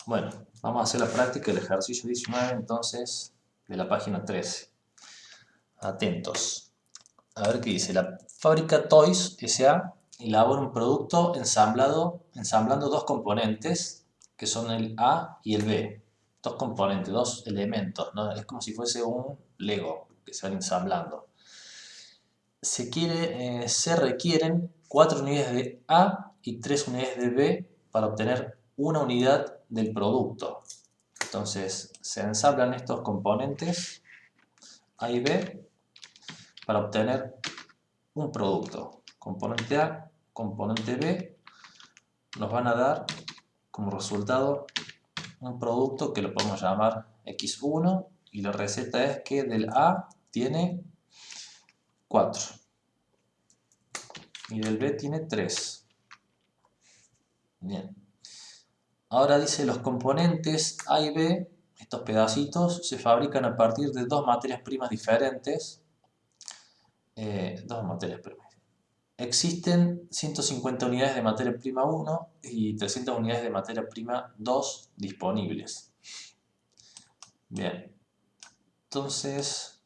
Bueno, vamos a hacer la práctica del ejercicio 19 entonces de la página 13. Atentos. A ver qué dice. La fábrica Toys S.A. elabora un producto ensamblando dos componentes que son el A y el B. Dos componentes, dos elementos, ¿no? Es como si fuese un Lego que se van ensamblando. Se requieren 4 unidades de A y 3 unidades de B para obtener una unidad del producto. Entonces se ensamblan estos componentes A y B para obtener un producto. Componente A, componente B nos van a dar como resultado un producto que lo podemos llamar X1 y la receta es que del A tiene 4 y del B tiene 3. Bien. Ahora dice los componentes A y B, estos pedacitos, se fabrican a partir de dos materias primas diferentes. Dos materias primas. Existen 150 unidades de materia prima 1 y 300 unidades de materia prima 2 disponibles. Bien, entonces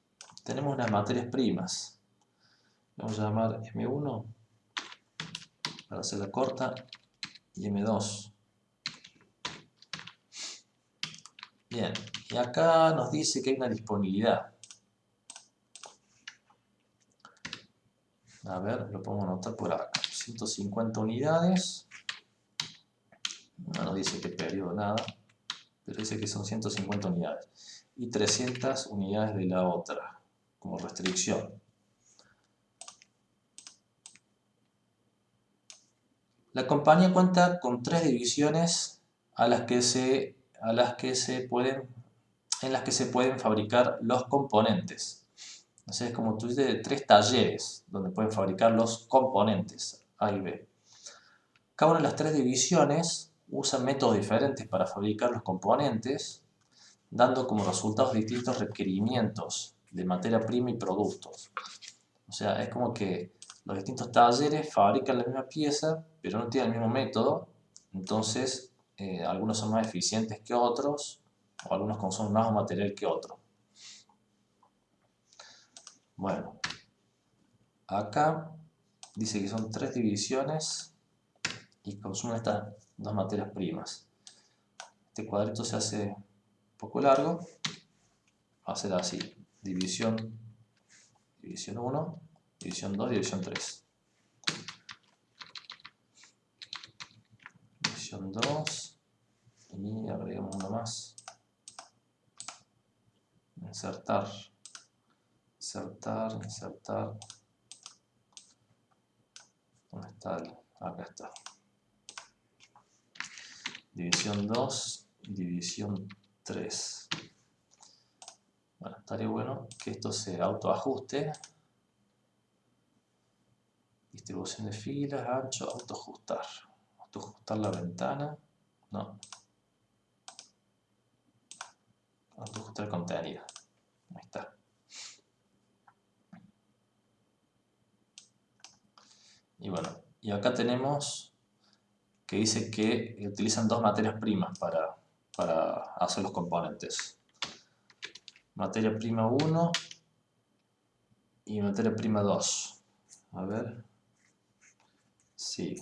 tenemos unas materias primas. Vamos a llamar M1 para hacerla corta y M2. Bien, y acá nos dice que hay una disponibilidad. A ver, lo podemos anotar por acá. 150 unidades. No nos dice qué periodo, nada. Pero dice que son 150 unidades. Y 300 unidades de la otra, como restricción. La compañía cuenta con 3 divisiones en las que se pueden fabricar los componentes. Entonces es como tú dices, 3 talleres donde pueden fabricar los componentes A y B. Cada una de las 3 divisiones usa métodos diferentes para fabricar los componentes, dando como resultados distintos requerimientos de materia prima y productos. O sea, es como que los distintos talleres fabrican la misma pieza, pero no tienen el mismo método. Entonces, algunos son más eficientes que otros, o algunos consumen más material que otros. Bueno, acá dice que son 3 divisiones y consumen estas dos materias primas. Este cuadrito se hace un poco largo. Va a ser así: división 1, división 2, división 3. División 2 y agregamos uno más. Insertar. ¿Dónde está? Acá está. División 2 y división 3. Bueno, estaría bueno que esto se autoajuste. Distribución de filas, ancho, autoajustar. Autoajustar la ventana. No. Autoajustar el contenido. Ahí está. Y bueno, y acá tenemos que dice que utilizan dos materias primas para hacer los componentes. Materia prima 1 y materia prima 2. A ver. Sí.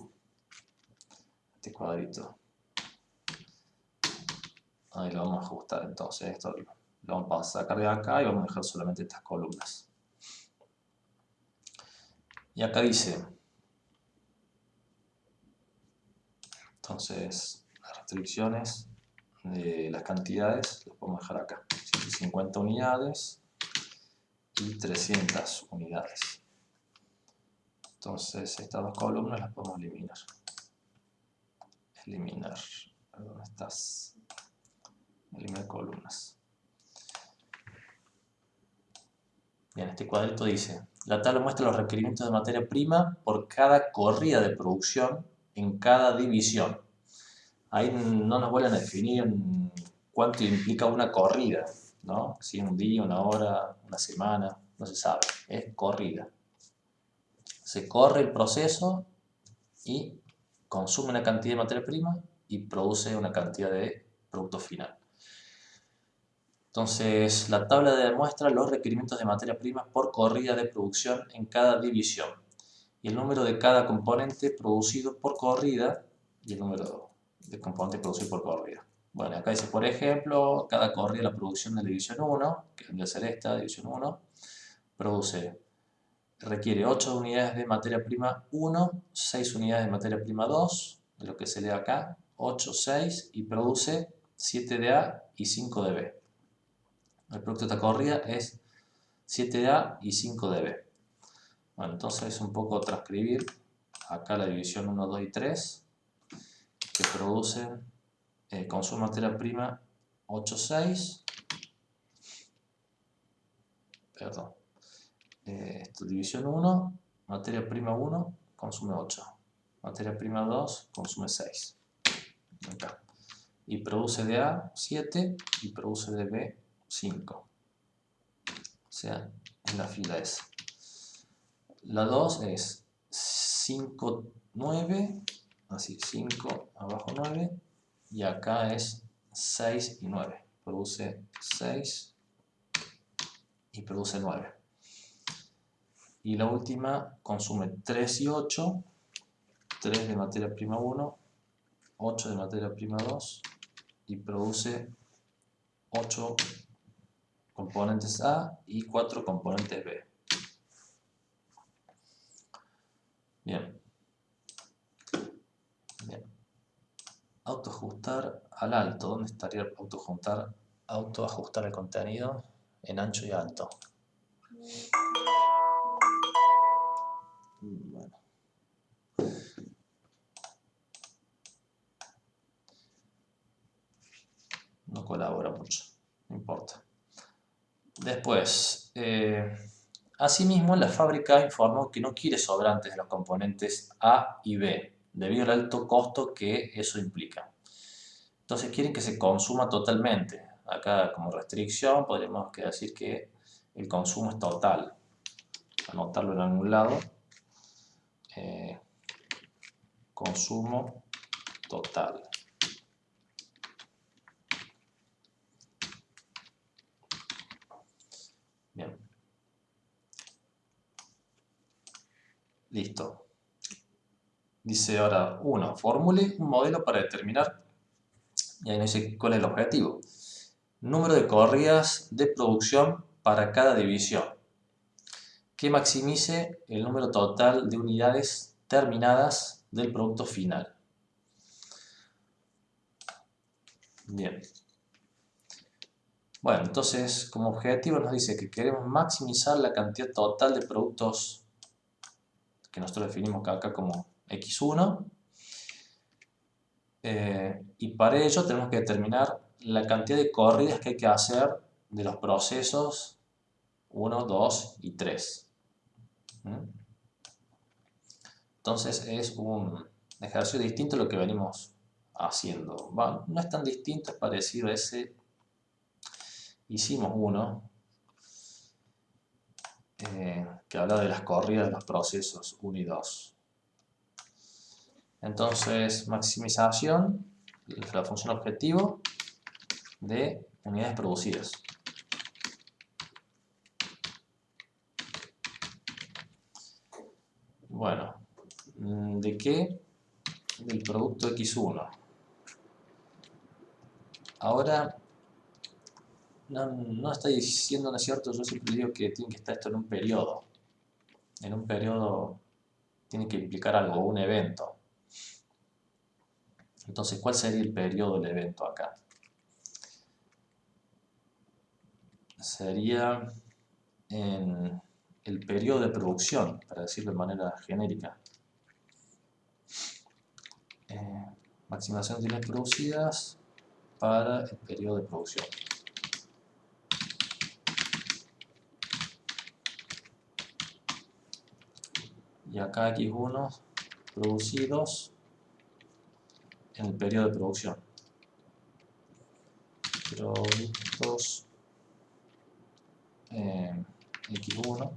Este cuadrito. Ahí lo vamos a ajustar entonces. Esto lo vamos a sacar de acá y vamos a dejar solamente estas columnas. Y acá dice. Entonces, las restricciones de las cantidades las podemos dejar acá. 150 unidades y 300 unidades. Entonces estas dos columnas las podemos eliminar. ¿Dónde estás? Eliminar columnas. Bien, este cuadrito dice: la tabla muestra los requerimientos de materia prima por cada corrida de producción en cada división. Ahí no nos vuelven a definir cuánto implica una corrida, ¿no? Si es un día, una hora, una semana, no se sabe. Es corrida. Se corre el proceso y consume una cantidad de materia prima y produce una cantidad de producto final. Entonces, la tabla demuestra los requerimientos de materia prima por corrida de producción en cada división y el número de cada componente producido por corrida y el número de componentes producidos por corrida. Bueno, acá dice, por ejemplo, cada corrida de la producción de la división 1, que debe ser esta, división 1, requiere 8 unidades de materia prima 1, 6 unidades de materia prima 2, de lo que se lee acá, 8, 6, y produce 7 de A y 5 de B. El producto de esta corrida es 7 de A y 5 de B. Bueno, entonces un poco transcribir acá la división 1, 2 y 3, que producen, consume materia prima 8, 6, perdón, división 1, materia prima 1 consume 8, materia prima 2 consume 6, acá. Y produce de A 7 y produce de B 5, o sea, en la fila esa. La 2 es 5, 9, así 5 abajo 9, y acá es 6 y 9, produce 6 y produce 9. Y la última consume 3 y 8, 3 de materia prima 1, 8 de materia prima 2, y produce 8 componentes A y 4 componentes B. Bien. Autoajustar al alto. ¿Dónde estaría autoajustar el contenido? En ancho y alto. Bueno. No colabora mucho. No importa. Después, asimismo, la fábrica informó que no quiere sobrantes de los componentes A y B, debido al alto costo que eso implica. Entonces quieren que se consuma totalmente. Acá como restricción podríamos decir que el consumo es total. Anotarlo en algún lado. Consumo total. Bien. Listo. Dice ahora, 1. Formule un modelo para determinar, y ahí nos dice cuál es el objetivo. Número de corridas de producción para cada división, que maximice el número total de unidades terminadas del producto final. Bien. Bueno, entonces como objetivo nos dice que queremos maximizar la cantidad total de productos que nosotros definimos acá como X1, y para ello tenemos que determinar la cantidad de corridas que hay que hacer de los procesos 1, 2 y 3. Entonces es un ejercicio distinto a lo que venimos haciendo. Bueno, no es tan distinto, es parecido a ese. Hicimos uno que habla de las corridas de los procesos 1 y 2. Entonces, maximización, la función objetivo de unidades producidas. Bueno, ¿de qué? Del producto X1. Ahora, no está diciendo, ¿no es cierto? Yo siempre digo que tiene que estar esto en un periodo. En un periodo tiene que implicar algo, un evento. Entonces, ¿cuál sería el periodo del evento acá? Sería en el periodo de producción, para decirlo de manera genérica. Maximización de unidades producidas para el periodo de producción. Y acá X1 producidos en el periodo de producción. Productos X1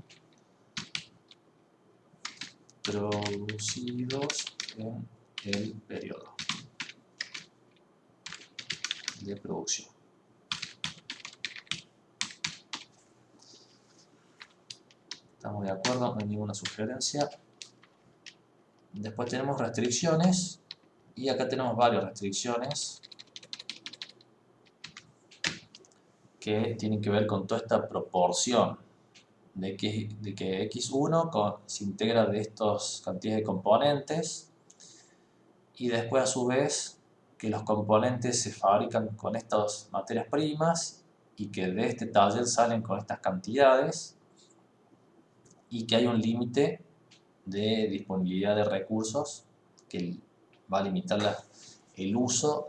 producidos en el periodo de producción. ¿Estamos de acuerdo? No hay ninguna sugerencia. Después tenemos restricciones. Y acá tenemos varias restricciones que tienen que ver con toda esta proporción de que x1 se integra de estas cantidades de componentes, y después a su vez que los componentes se fabrican con estas materias primas y que de este taller salen con estas cantidades, y que hay un límite de disponibilidad de recursos que va a limitar el uso,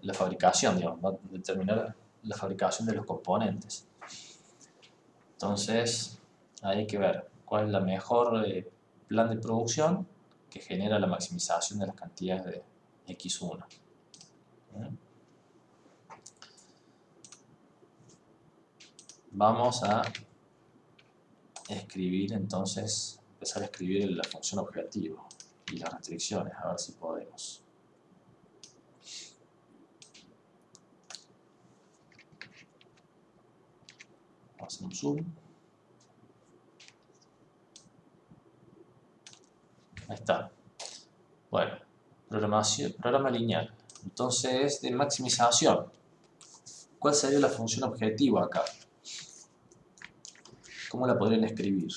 la fabricación, digamos, va a determinar la fabricación de los componentes. Entonces, hay que ver cuál es la mejor plan de producción que genera la maximización de las cantidades de X1. Vamos a escribir entonces, empezar a escribir la función objetivo y las restricciones, a ver si podemos. Vamos a hacer un zoom. Ahí está. Bueno, programa lineal. Entonces, de maximización. ¿Cuál sería la función objetivo acá? ¿Cómo la podrían escribir?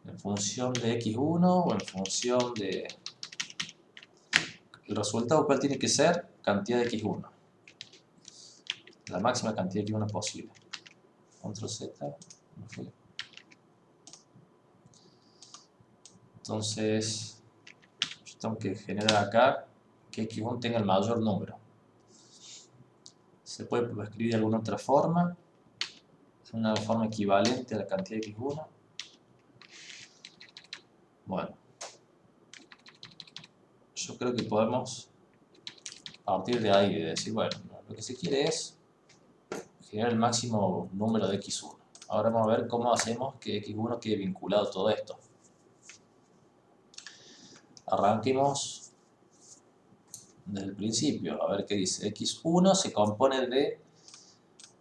¿En función de x1 o en función de...? El resultado, ¿cuál tiene que ser? Cantidad de x1. La máxima cantidad de x1 posible. Control Z. Entonces, yo tengo que generar acá que x1 tenga el mayor número. Se puede escribir de alguna otra forma. Es una forma equivalente a la cantidad de x1. Bueno, yo creo que podemos partir de ahí, de decir, bueno, lo que se quiere es generar el máximo número de x1. Ahora vamos a ver cómo hacemos que x1 quede vinculado a todo esto. Arranquemos desde el principio, a ver qué dice. X1 se compone de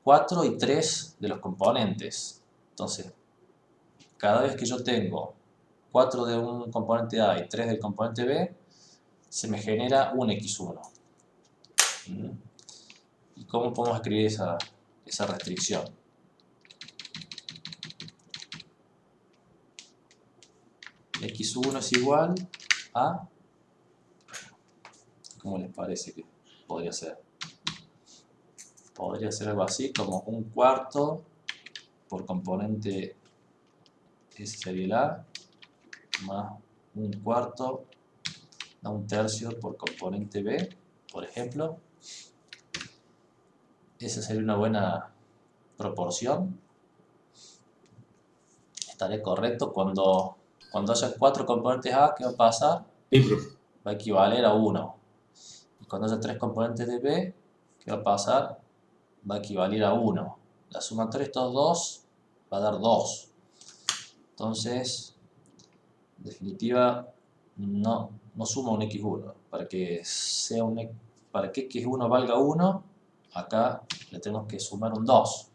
4 y 3 de los componentes. Entonces, cada vez que yo tengo 4 de un componente A y 3 del componente B, se me genera un X1. ¿Y cómo podemos escribir esa restricción? X1 es igual a... ¿Cómo les parece que podría ser? Podría ser algo así como un cuarto por componente, ese sería el A, más un cuarto, un tercio por componente B, por ejemplo. Esa sería una buena proporción. Estaré correcto. Cuando haya 4 componentes A, ¿qué va a pasar? Sí, profe. Va a equivaler a 1. Y cuando haya 3 componentes de B, ¿qué va a pasar? Va a equivaler a 1. La suma entre estos dos va a dar 2. Entonces, en definitiva, no suma un x1. Para que x1 valga 1, acá le tenemos que sumar un 2.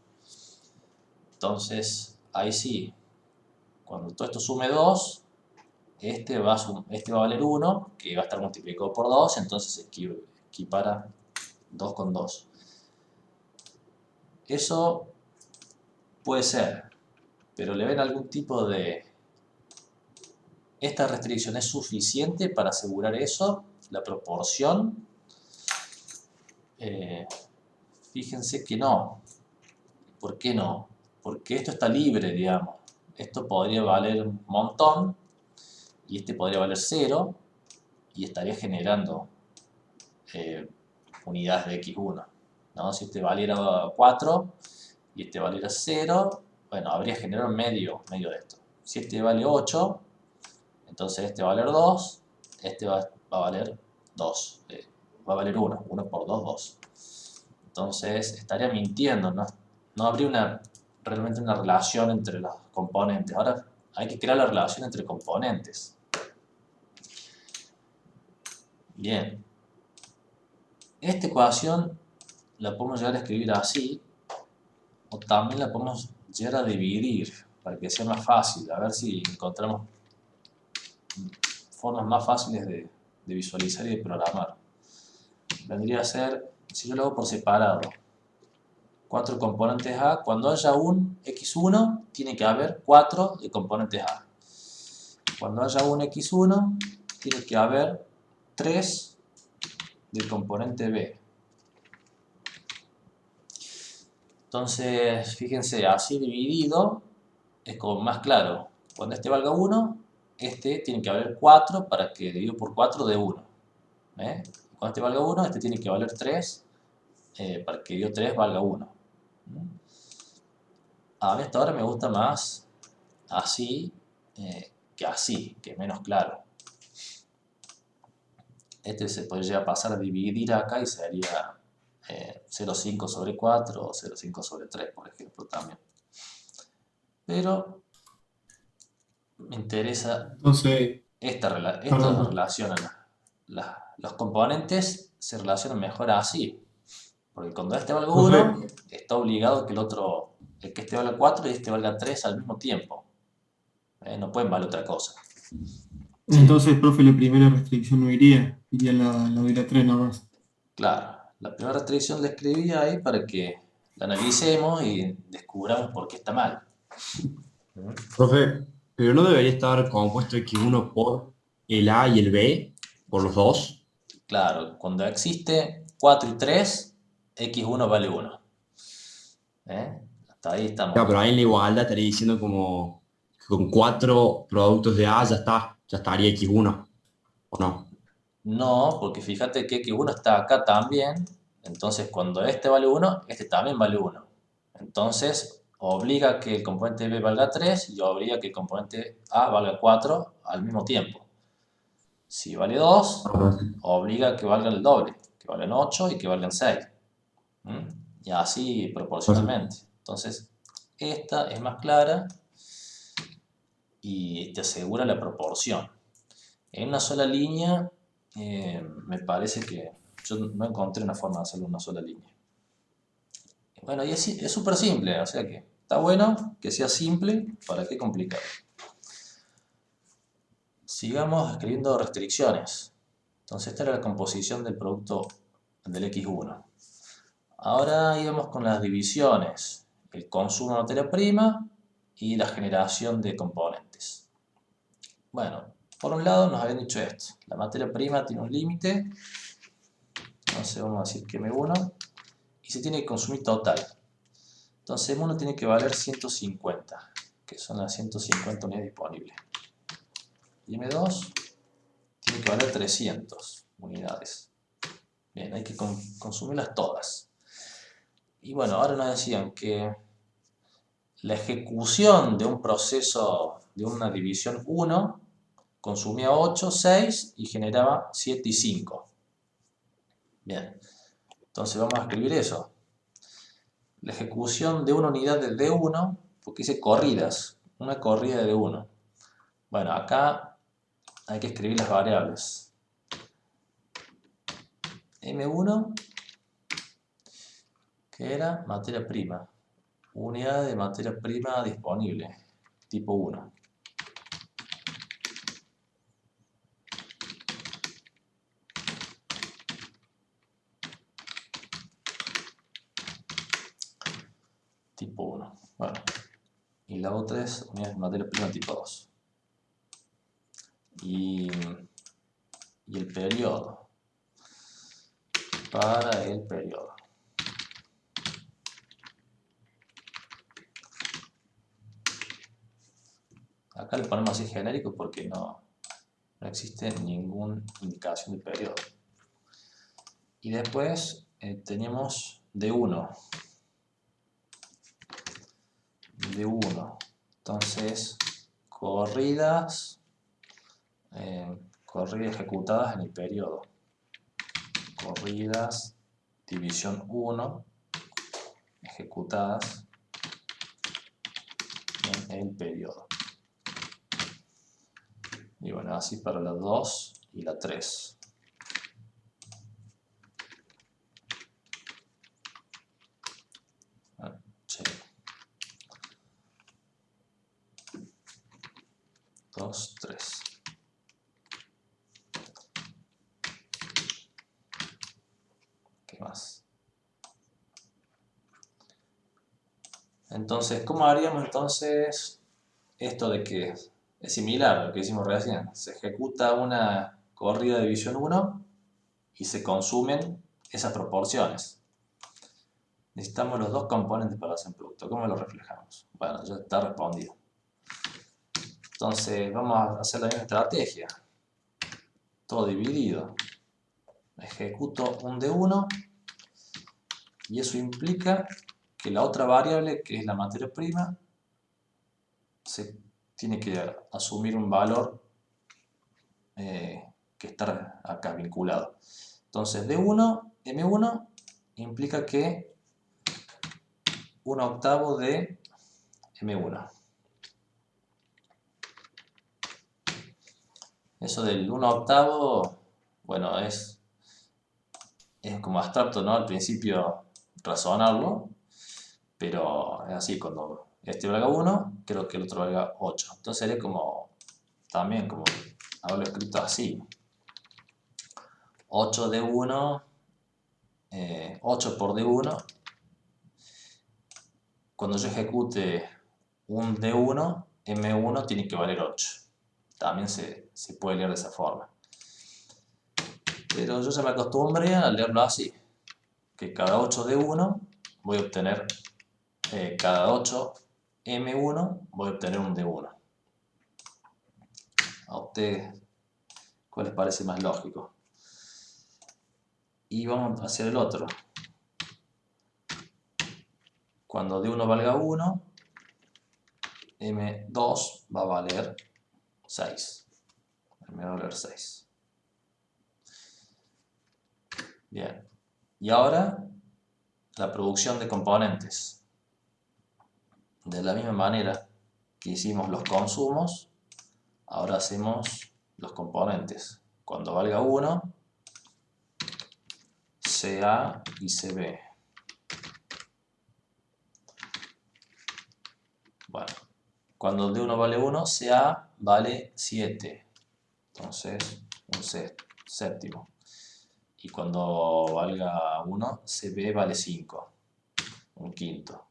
Entonces, ahí sí, cuando todo esto sume 2, este va a valer 1, que va a estar multiplicado por 2, entonces se equipara 2 con 2. Eso puede ser, pero ¿le ven algún tipo de... ¿Esta restricción es suficiente para asegurar eso? ¿La proporción? Fíjense que no. ¿Por qué no? Porque esto está libre, digamos. Esto podría valer un montón, y este podría valer 0, y estaría generando unidades de x1. ¿No? Si este valiera 4 y este valiera 0, bueno, habría generado medio de esto. Si este vale 8, entonces este va a valer 2, este va a valer 2, va a valer 1, 1 por 2, 2. Entonces estaría mintiendo, no habría realmente una relación entre los componentes. Ahora hay que crear la relación entre componentes. Bien. Esta ecuación la podemos llegar a escribir así, o también la podemos llegar a dividir para que sea más fácil. A ver si encontramos formas más fáciles de visualizar y de programar. Vendría a ser, si yo lo hago por separado, 4 componentes A, cuando haya un x1, tiene que haber 4 de componentes A. Cuando haya un x1, tiene que haber 3 del componente B. Entonces, fíjense, así dividido es como más claro. Cuando este valga 1, este tiene que valer 4 para que dividido por 4 dé 1. Cuando este valga 1, este tiene que valer 3 para que dividido 3 valga 1. A mí hasta ahora me gusta más así que así, que es menos claro. Este se puede llegar a pasar a dividir acá y sería 0,5 sobre 4 o 0,5 sobre 3, por ejemplo, también. Pero me interesa Entonces, esta perdón. relación. Los componentes se relacionan mejor así. Porque cuando este valga Profe, 1, está obligado que que este valga 4 y este valga 3 al mismo tiempo. No pueden valer otra cosa. ¿Sí? entonces, profe, la primera restricción no iría, iría la de la 3 nada más. Claro. La primera restricción la escribí ahí para que la analicemos y descubramos por qué está mal. ¿Mm? Profe, pero no debería estar compuesto X1 por el A y el B, por los dos. Claro, cuando existe 4 y 3, x1 vale 1. Hasta ahí estamos Claro, bien. pero ahí en la igualdad estaría diciendo como que con cuatro productos de A ya está, ya estaría X1, ¿o no? No, porque fíjate que x1 está acá también, entonces cuando este vale 1, este también vale 1. Entonces obliga que el componente B valga 3 y obliga que el componente A valga 4 al mismo tiempo. Si vale 2, obliga que valga el doble, que valgan 8 y que valgan 6. ¿Mm? Y así proporcionalmente. Entonces, esta es más clara y te asegura la proporción. En una sola línea, me parece que yo no encontré una forma de hacerlo en una sola línea. Bueno, y es súper simple, o sea que está bueno que sea simple, ¿para qué complicar? Sigamos escribiendo restricciones. Entonces, esta era la composición del producto del X1. Ahora íbamos con las divisiones, el consumo de materia prima y la generación de componentes. Bueno, por un lado nos habían dicho esto, la materia prima tiene un límite, entonces vamos a decir que M1, y se tiene que consumir total. Entonces M1 tiene que valer 150, que son las 150 unidades disponibles. Y M2 tiene que valer 300 unidades. Bien, hay que consumirlas todas. Y bueno, ahora nos decían que la ejecución de un proceso de una división 1 consumía 8, 6 y generaba 7 y 5. Bien, entonces vamos a escribir eso. La ejecución de una unidad de D1, porque dice corridas, una corrida de D1. Bueno, acá hay que escribir las variables. M1, que era materia prima. Unidad de materia prima disponible, tipo 1. Tipo 1. Bueno, y la otra es unidad de materia prima tipo 2. Y el periodo, para el periodo. Acá le ponemos así genérico porque no existe ninguna indicación de periodo. Y después tenemos D1. D1. Entonces, corridas, corridas ejecutadas en el periodo. Corridas, división 1, ejecutadas en el periodo. Y bueno, así para la 2 y la 3. 2, 3. ¿Qué más? Entonces, ¿cómo haríamos entonces esto de que es similar a lo que hicimos recién? Se ejecuta una corrida de división 1 y se consumen esas proporciones. Necesitamos los dos componentes para hacer un producto. ¿Cómo lo reflejamos? Bueno, ya está respondido. Entonces vamos a hacer la misma estrategia. Todo dividido. Ejecuto un de 1 y eso implica que la otra variable, que es la materia prima, se tiene que asumir un valor que está acá vinculado. Entonces D1, M1 implica que 1/8 de M1. Eso del 1/8, bueno, es como abstracto, ¿no? Al principio razonarlo, pero es así, cuando este valga 1, creo que el otro valga 8. Entonces sería como, también como haberlo escrito así. 8 de 1, 8 por D1. Cuando yo ejecute un D1, M1 tiene que valer 8. También se puede leer de esa forma. Pero yo ya me acostumbré a leerlo así. Que cada 8 D1 voy a obtener, cada 8 M1 voy a obtener un D1. A ustedes, ¿cuál les parece más lógico? Y vamos a hacer el otro. Cuando D1 valga 1, M2 va a valer 6. M va a valer 6. Bien. Y ahora, la producción de componentes. De la misma manera que hicimos los consumos, ahora hacemos los componentes. Cuando valga 1, CA y CB. Bueno, cuando D1 vale 1, CA vale 7. Entonces, un séptimo. Y cuando valga 1, CB vale 5. Un quinto.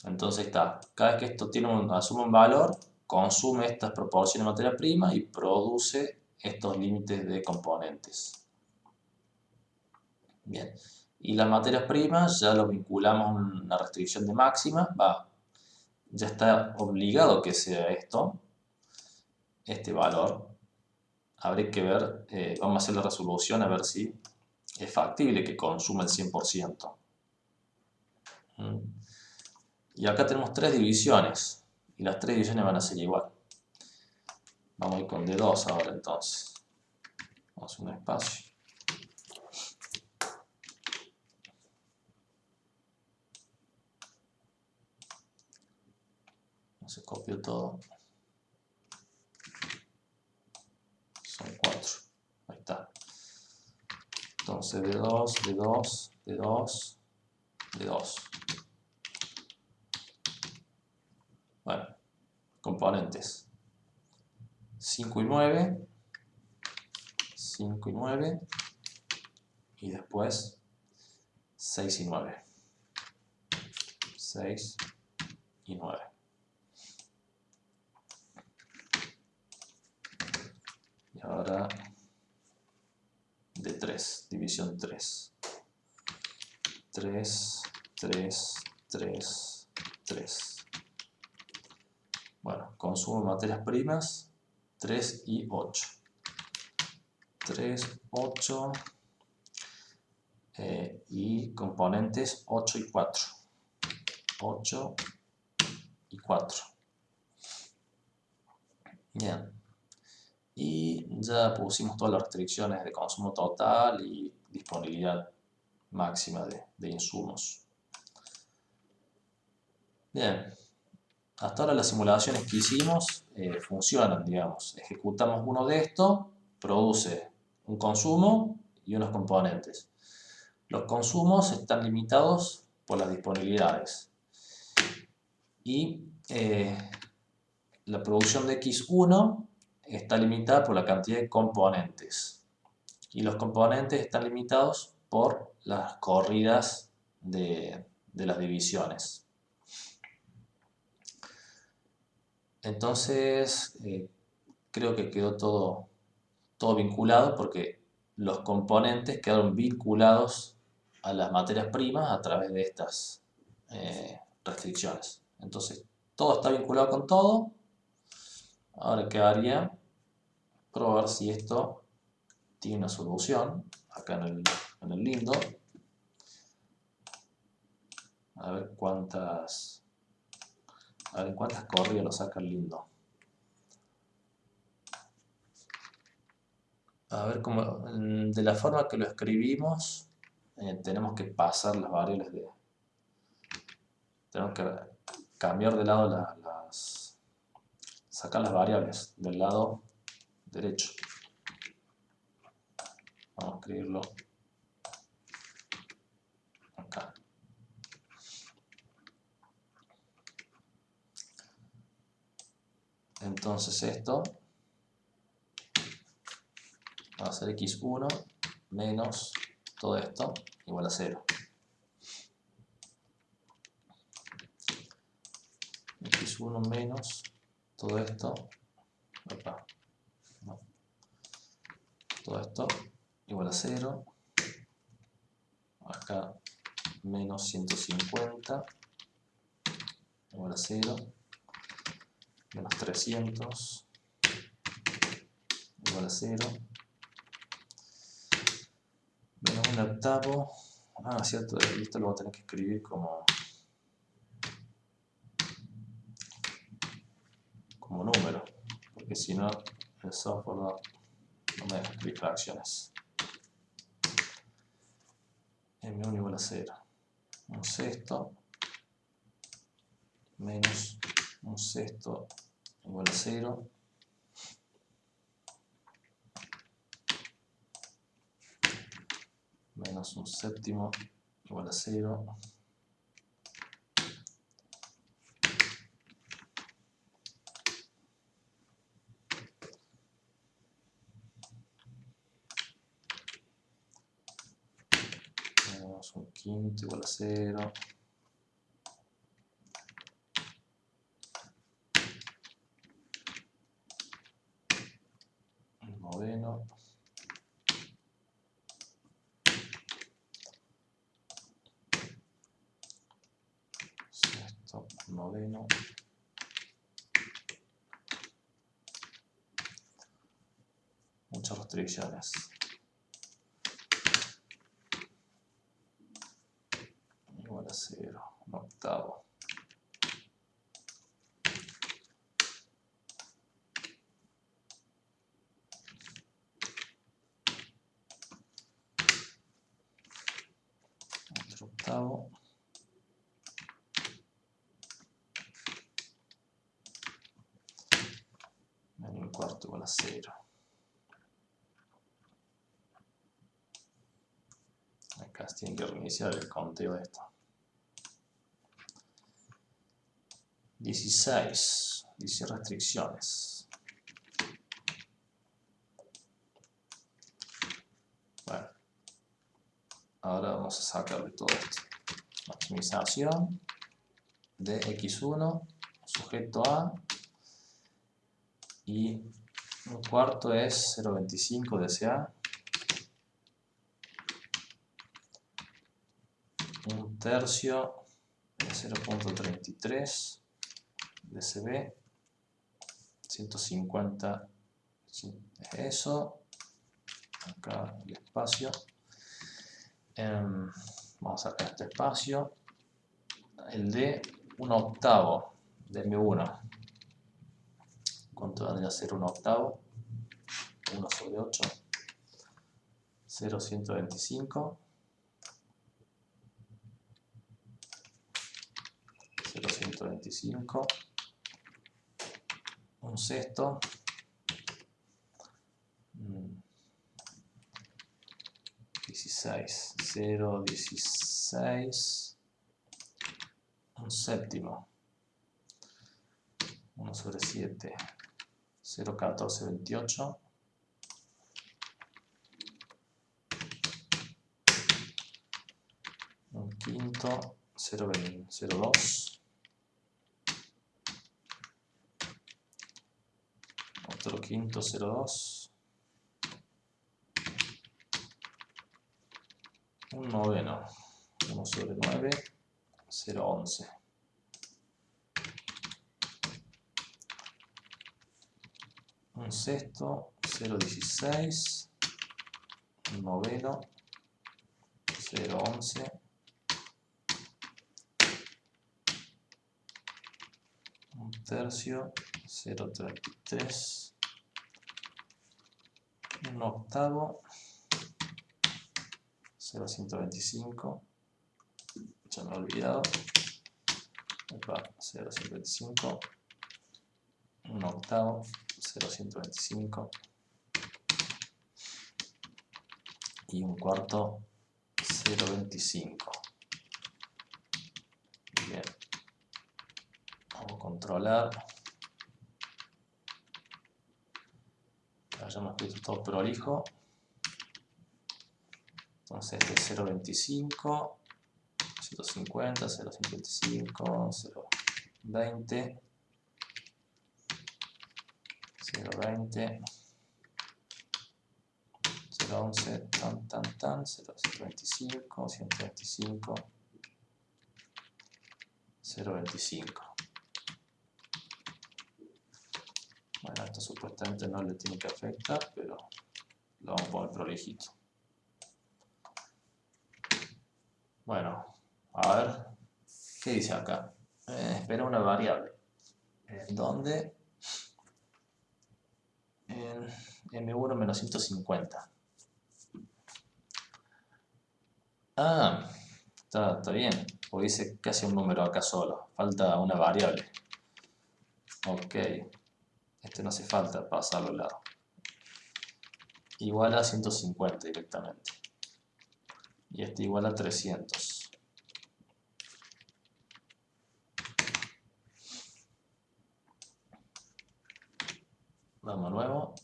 Entonces está, cada vez que esto asume un valor, consume estas proporciones de materia prima y produce estos límites de componentes. Bien, y las materias primas ya lo vinculamos a una restricción de máxima, ya está obligado que sea este valor. Habrá que ver, vamos a hacer la resolución a ver si es factible que consuma el 100%. Y acá tenemos 3 divisiones, y las 3 divisiones van a ser igual. Vamos a ir con D2 ahora entonces. Vamos a hacer un espacio. Se copió todo. Son 4. Ahí está. Entonces D2, D2, D2, D2. Bueno, componentes. 5 y 9. 5 y 9. Y después 6 y 9. 6 y 9. Y ahora de 3, división 3. 3, 3, 3, 3. Bueno, consumo de materias primas 3 y 8. 3, 8 y componentes 8 y 4. 8 y 4. Bien. Y ya pusimos todas las restricciones de consumo total y disponibilidad máxima de insumos. Bien. Hasta ahora las simulaciones que hicimos funcionan, digamos. Ejecutamos uno de estos, produce un consumo y unos componentes. Los consumos están limitados por las disponibilidades. Y la producción de X1 está limitada por la cantidad de componentes. Y los componentes están limitados por las corridas de las divisiones. Entonces, creo que quedó todo vinculado porque los componentes quedaron vinculados a las materias primas a través de estas restricciones. Entonces, todo está vinculado con todo. Ahora quedaría probar si esto tiene una solución acá en el lindo. A ver cuántas corridas lo saca el lindo. A ver cómo, de la forma que lo escribimos, tenemos que pasar las variables tenemos que cambiar de lado sacar las variables del lado derecho. Vamos a escribirlo acá. Entonces esto va a ser x1 menos todo esto igual a 0. X1 menos todo esto, opa, no, todo esto igual a 0. Acá menos 150 igual a 0. Menos 300 igual a 0. Menos 1/8. Ah, cierto, esto lo voy a tener que escribir como número, porque si no el software no me deja escribir fracciones. M1 igual a 0. Un sexto menos un sexto igual a 0. Menos un séptimo igual a 0. Menos un quinto igual a 0. Un noveno. Sexto, noveno. Muchas restricciones. Igual a 0. Un octavo. Otro octavo. Menos un cuarto igual a 0. Acá se tiene que reiniciar el conteo de esto. 16 restricciones. Bueno, ahora vamos a sacarle todo esto. Maximización de x1 sujeto a, y un cuarto es 0.25 de SA. Un tercio de 0.33 de CB. 150 es eso. Acá el espacio. Vamos a sacar este espacio. El de un octavo de M1. ¿Cuánto vendría a ser un octavo? 1 sobre 8. 0.125. 0.125. Un sexto. 16. 0.16. Un séptimo. 1 sobre 7, 0,1428. Un quinto, 0,02. Otro quinto, 0,2. Un noveno, 1 sobre 9, 0,11. Un sexto, 0,16. Un noveno, 0,11. Un tercio, 0,33. Un octavo, 0,125. Ya me he olvidado. 0,125. Un octavo, 0,125. Y un cuarto, 0,25. Bien. Vamos a controlar. Que hayamos escrito todo prolijo. Entonces este es 0,25, 150, 0,55, 0,20, 0,20, 0,11, tan, 0,125, 125, 0,25. Bueno, esto supuestamente no le tiene que afectar, pero lo vamos a poner prolijito. Bueno, a ver, ¿qué dice acá? Espera una variable. ¿En dónde? En M1 menos 150. Ah, está bien, porque dice casi un número acá solo. Falta una variable. Ok, este no hace falta pasarlo al lado. Igual a 150 directamente. Y este igual a 300. Vamos de nuevo.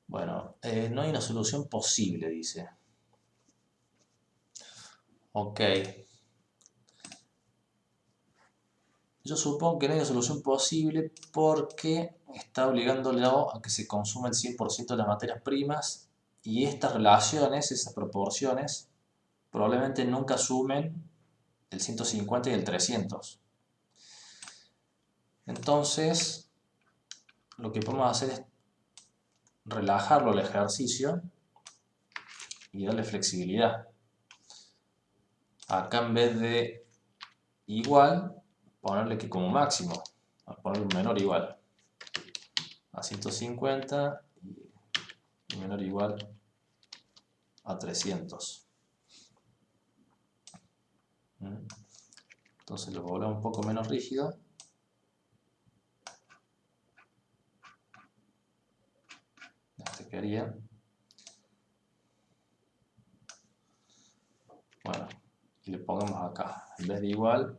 Bueno, no hay una solución posible, dice. Ok. Yo supongo que no hay una solución posible porque está obligándolo a que se consuma el 100% de las materias primas y estas relaciones, esas proporciones, probablemente nunca sumen el 150 y el 300. Entonces, lo que podemos hacer es relajarlo el ejercicio y darle flexibilidad. Acá en vez de igual, ponerle que como máximo, a poner un menor igual a 150 y menor igual a 300. Entonces lo volvemos un poco menos rígido. Este quería. Bueno, y le pongamos acá, en vez de igual,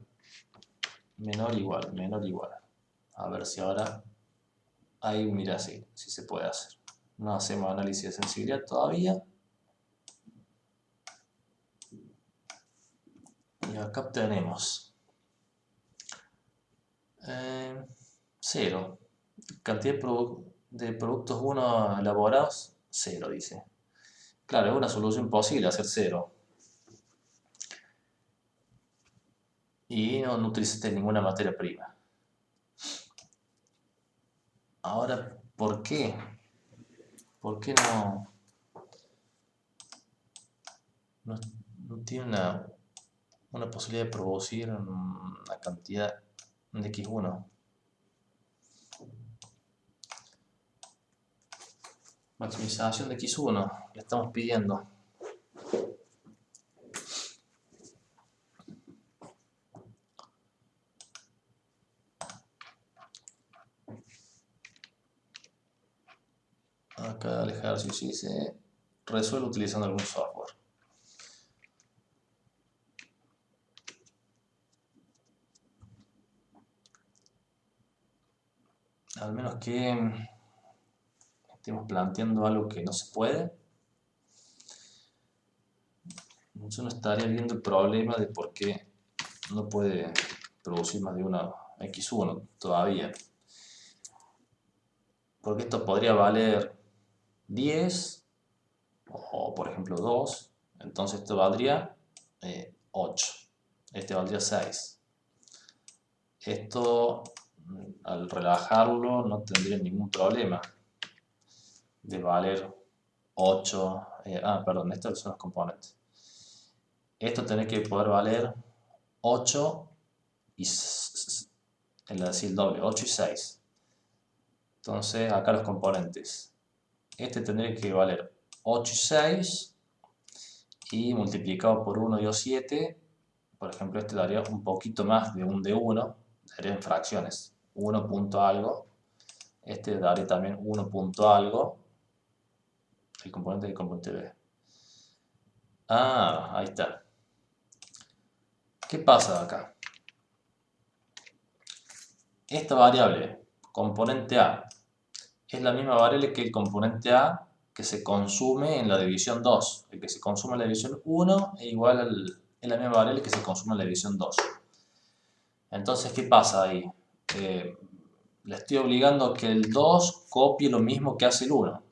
menor igual, menor igual. A ver si ahora, ahí mira si se puede hacer. No hacemos análisis de sensibilidad todavía. Y acá obtenemos 0. Cantidad de productos 1 elaborados, 0 dice. Claro, es una solución posible hacer 0. Y no utilizaste ninguna materia prima. Ahora, ¿por qué? ¿Por qué no tiene una posibilidad de producir una cantidad de X1? Maximización de X1, le estamos pidiendo. Acá el ejercicio dice, resuelve utilizando algún software. Al menos que estemos planteando algo que no se puede. Yo no estaría viendo el problema de por qué no puede producir más de una x1 todavía. Porque esto podría valer 10 o por ejemplo 2. Entonces esto valdría 8. Este valdría 6. Esto, al relajarlo, no tendría ningún problema de valer 8. Perdón, estos son los componentes. Esto tiene que poder valer 8 y es decir, el doble, 8 y 6. Entonces, acá los componentes. Este tendría que valer 8 y 6 y multiplicado por 1 dio 7. Por ejemplo, este daría un poquito más de un de 1, daría en fracciones. 1 punto algo. Este daría también 1 punto algo. El componente del componente B. Ahí está. ¿Qué pasa acá? Esta variable, componente A, es la misma variable que el componente A que se consume en la división 2. El que se consume en la división 1 es igual es la misma variable que se consume en la división 2. Entonces, ¿qué pasa ahí? Le estoy obligando a que el 2 copie lo mismo que hace el 1.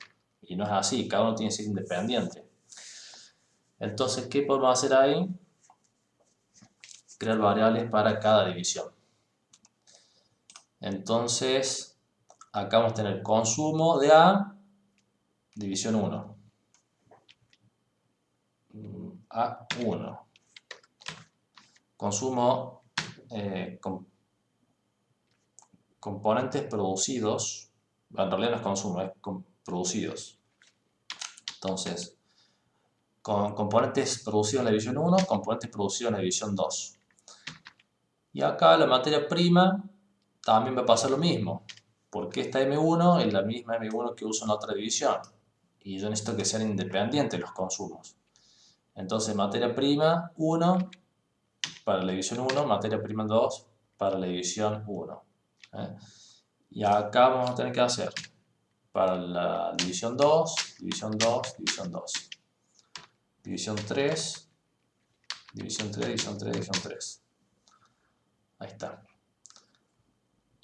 Y no es así, cada uno tiene que ser independiente. Entonces, ¿qué podemos hacer ahí? Crear variables para cada división. Entonces, acá vamos a tener consumo de A, división 1. A1. Consumo componentes producidos. En realidad no es consumo, es producidos. Entonces, componentes producidos en la división 1, componentes producidos en la división 2. Y acá la materia prima también va a pasar lo mismo, porque esta M1 es la misma M1 que uso en la otra división. Y yo necesito que sean independientes los consumos. Entonces, materia prima 1 para la división 1, materia prima 2 para la división 1. Y acá vamos a tener que hacer para la división 2, división 2, división 2. División 3, división 3, división 3, división 3. Ahí está.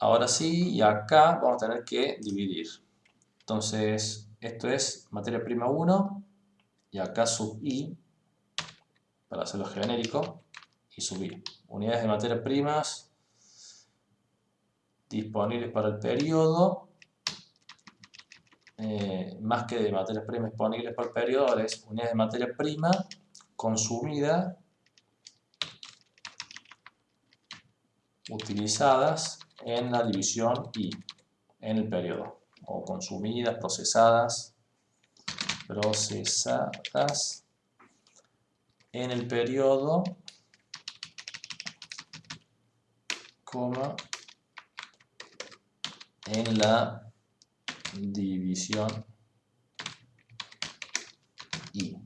Ahora sí, y acá vamos a tener que dividir. Entonces, esto es materia prima 1 y acá sub i, para hacerlo genérico, y sub i. Unidades de materias primas disponibles para el periodo, más que de materias primas disponibles para el periodo, es unidades de materia prima consumida utilizadas en la división I, en el periodo, o consumidas, procesadas en el periodo, coma, en la división I,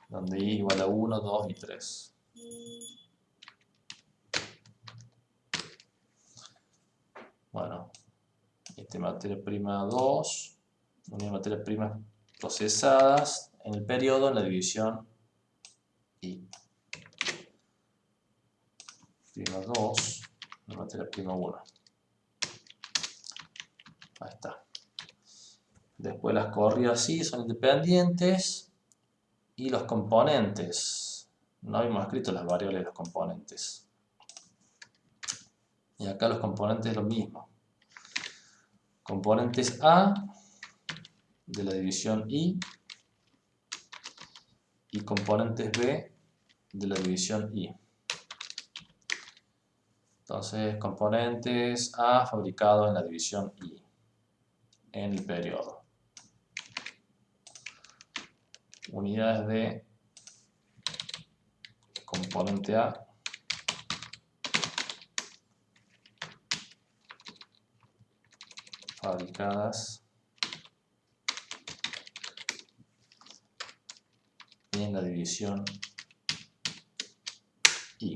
donde I igual a 1, 2 y 3. Bueno, materia prima 2, unidad de materias primas procesadas en el periodo en la división I. Prima 2, la materia prima 1. Ahí está. Después las corridas sí son independientes. Y los componentes. No habíamos escrito las variables de los componentes. Y acá los componentes es lo mismo. Componentes A de la división I y componentes B de la división I. Entonces, componentes A fabricados en la división I en el periodo. Unidades de componente A fabricadas en la división I.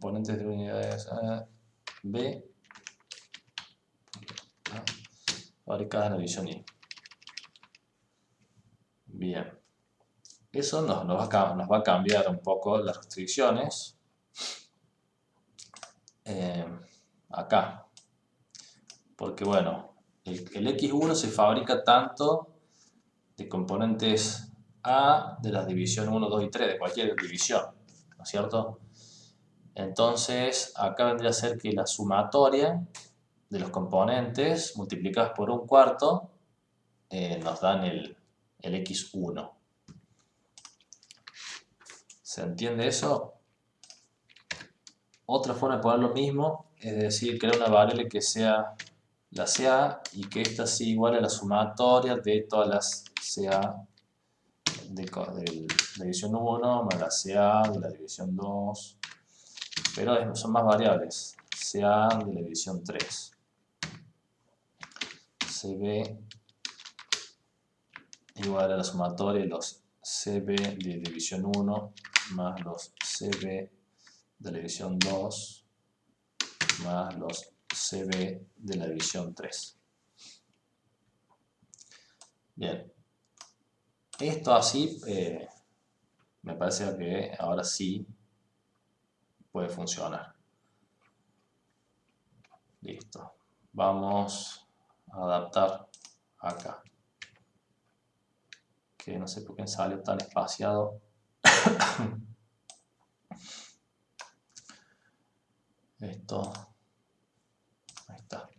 componentes de unidades B fabricadas en la división I. Bien. Eso nos va a cambiar un poco las restricciones acá. Porque bueno, el X1 se fabrica tanto de componentes A de las división 1, 2 y 3, de cualquier división, ¿no es cierto? Entonces, acá vendría a ser que la sumatoria de los componentes multiplicadas por un cuarto nos dan el X1. ¿Se entiende eso? Otra forma de poner lo mismo es decir, crear una variable que sea la CA y que esta sea igual a la sumatoria de todas las CA de la división 1 más la CA de la división 2, pero son más variables. CA de la división 3, CB igual a la sumatoria de los CB de división 1 más los CB de la división 2 más los CB de la división 3. Bien, esto así me parece que ahora sí puede funcionar. Listo. Vamos a adaptar acá. Que no sé por qué salió tan espaciado. Esto. Ahí está.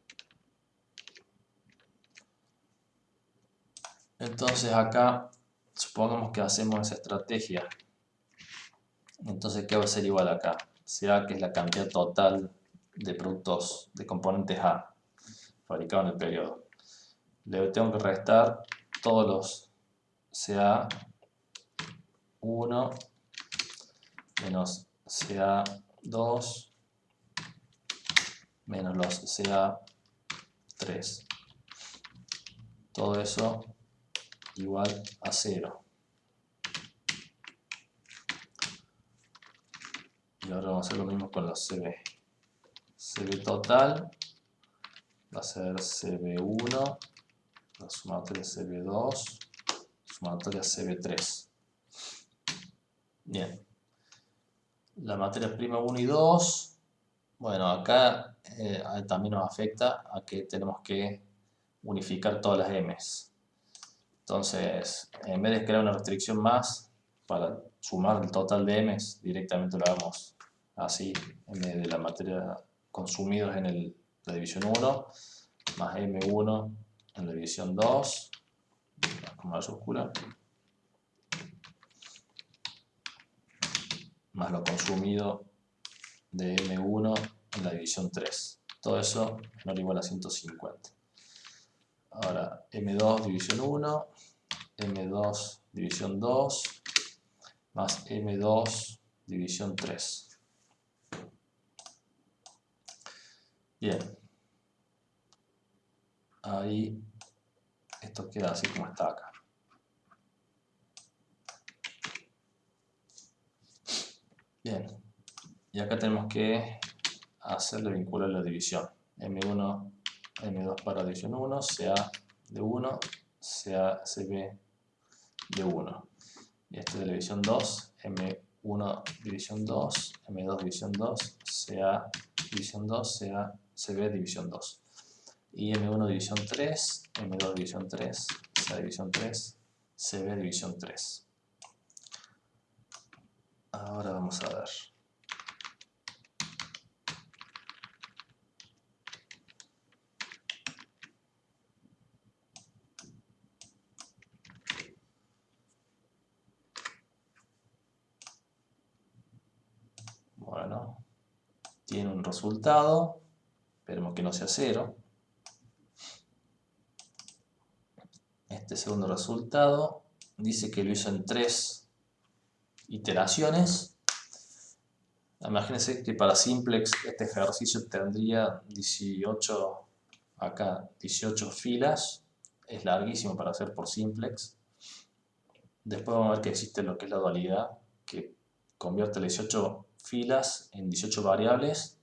Entonces acá, supongamos que hacemos esa estrategia. Entonces, ¿qué va a ser igual acá? Será que es la cantidad total de productos, de componentes A fabricados en el periodo. Le tengo que restar todos los CA1 menos CA2 menos los CA3. Todo eso igual a 0. Y ahora vamos a hacer lo mismo con los CB. CB total va a ser CB1, la sumatoria CB2, sumatoria CB3. Bien. La materia prima 1 y 2, bueno, acá también nos afecta a que tenemos que unificar todas las M's. Entonces, en vez de crear una restricción más para sumar el total de M's, directamente lo hagamos así, en vez de la materia consumidos en la división 1, más M1 en la división 2, con mayúscula, más lo consumido de M1 en la división 3. Todo eso menor o igual a 150. Ahora, M2 división 1, M2 división 2, más M2 división 3. Bien. Ahí, esto queda así como está acá. Bien. Y acá tenemos que hacerle vincular la división. M1, M2 para división 1, CA de 1, CB de 1. Y este de la división 2, M1 división 2, M2 división 2, CA división 2, CB división 2. Y M1 división 3, M2 división 3, CA división 3, CB división 3. Ahora vamos a ver. Bueno, tiene un resultado, esperemos que no sea 0. Este segundo resultado dice que lo hizo en 3 iteraciones. Imagínense que para simplex este ejercicio tendría 18 filas. Es larguísimo para hacer por simplex. Después vamos a ver que existe lo que es la dualidad, que convierte las 18 filas en 18 variables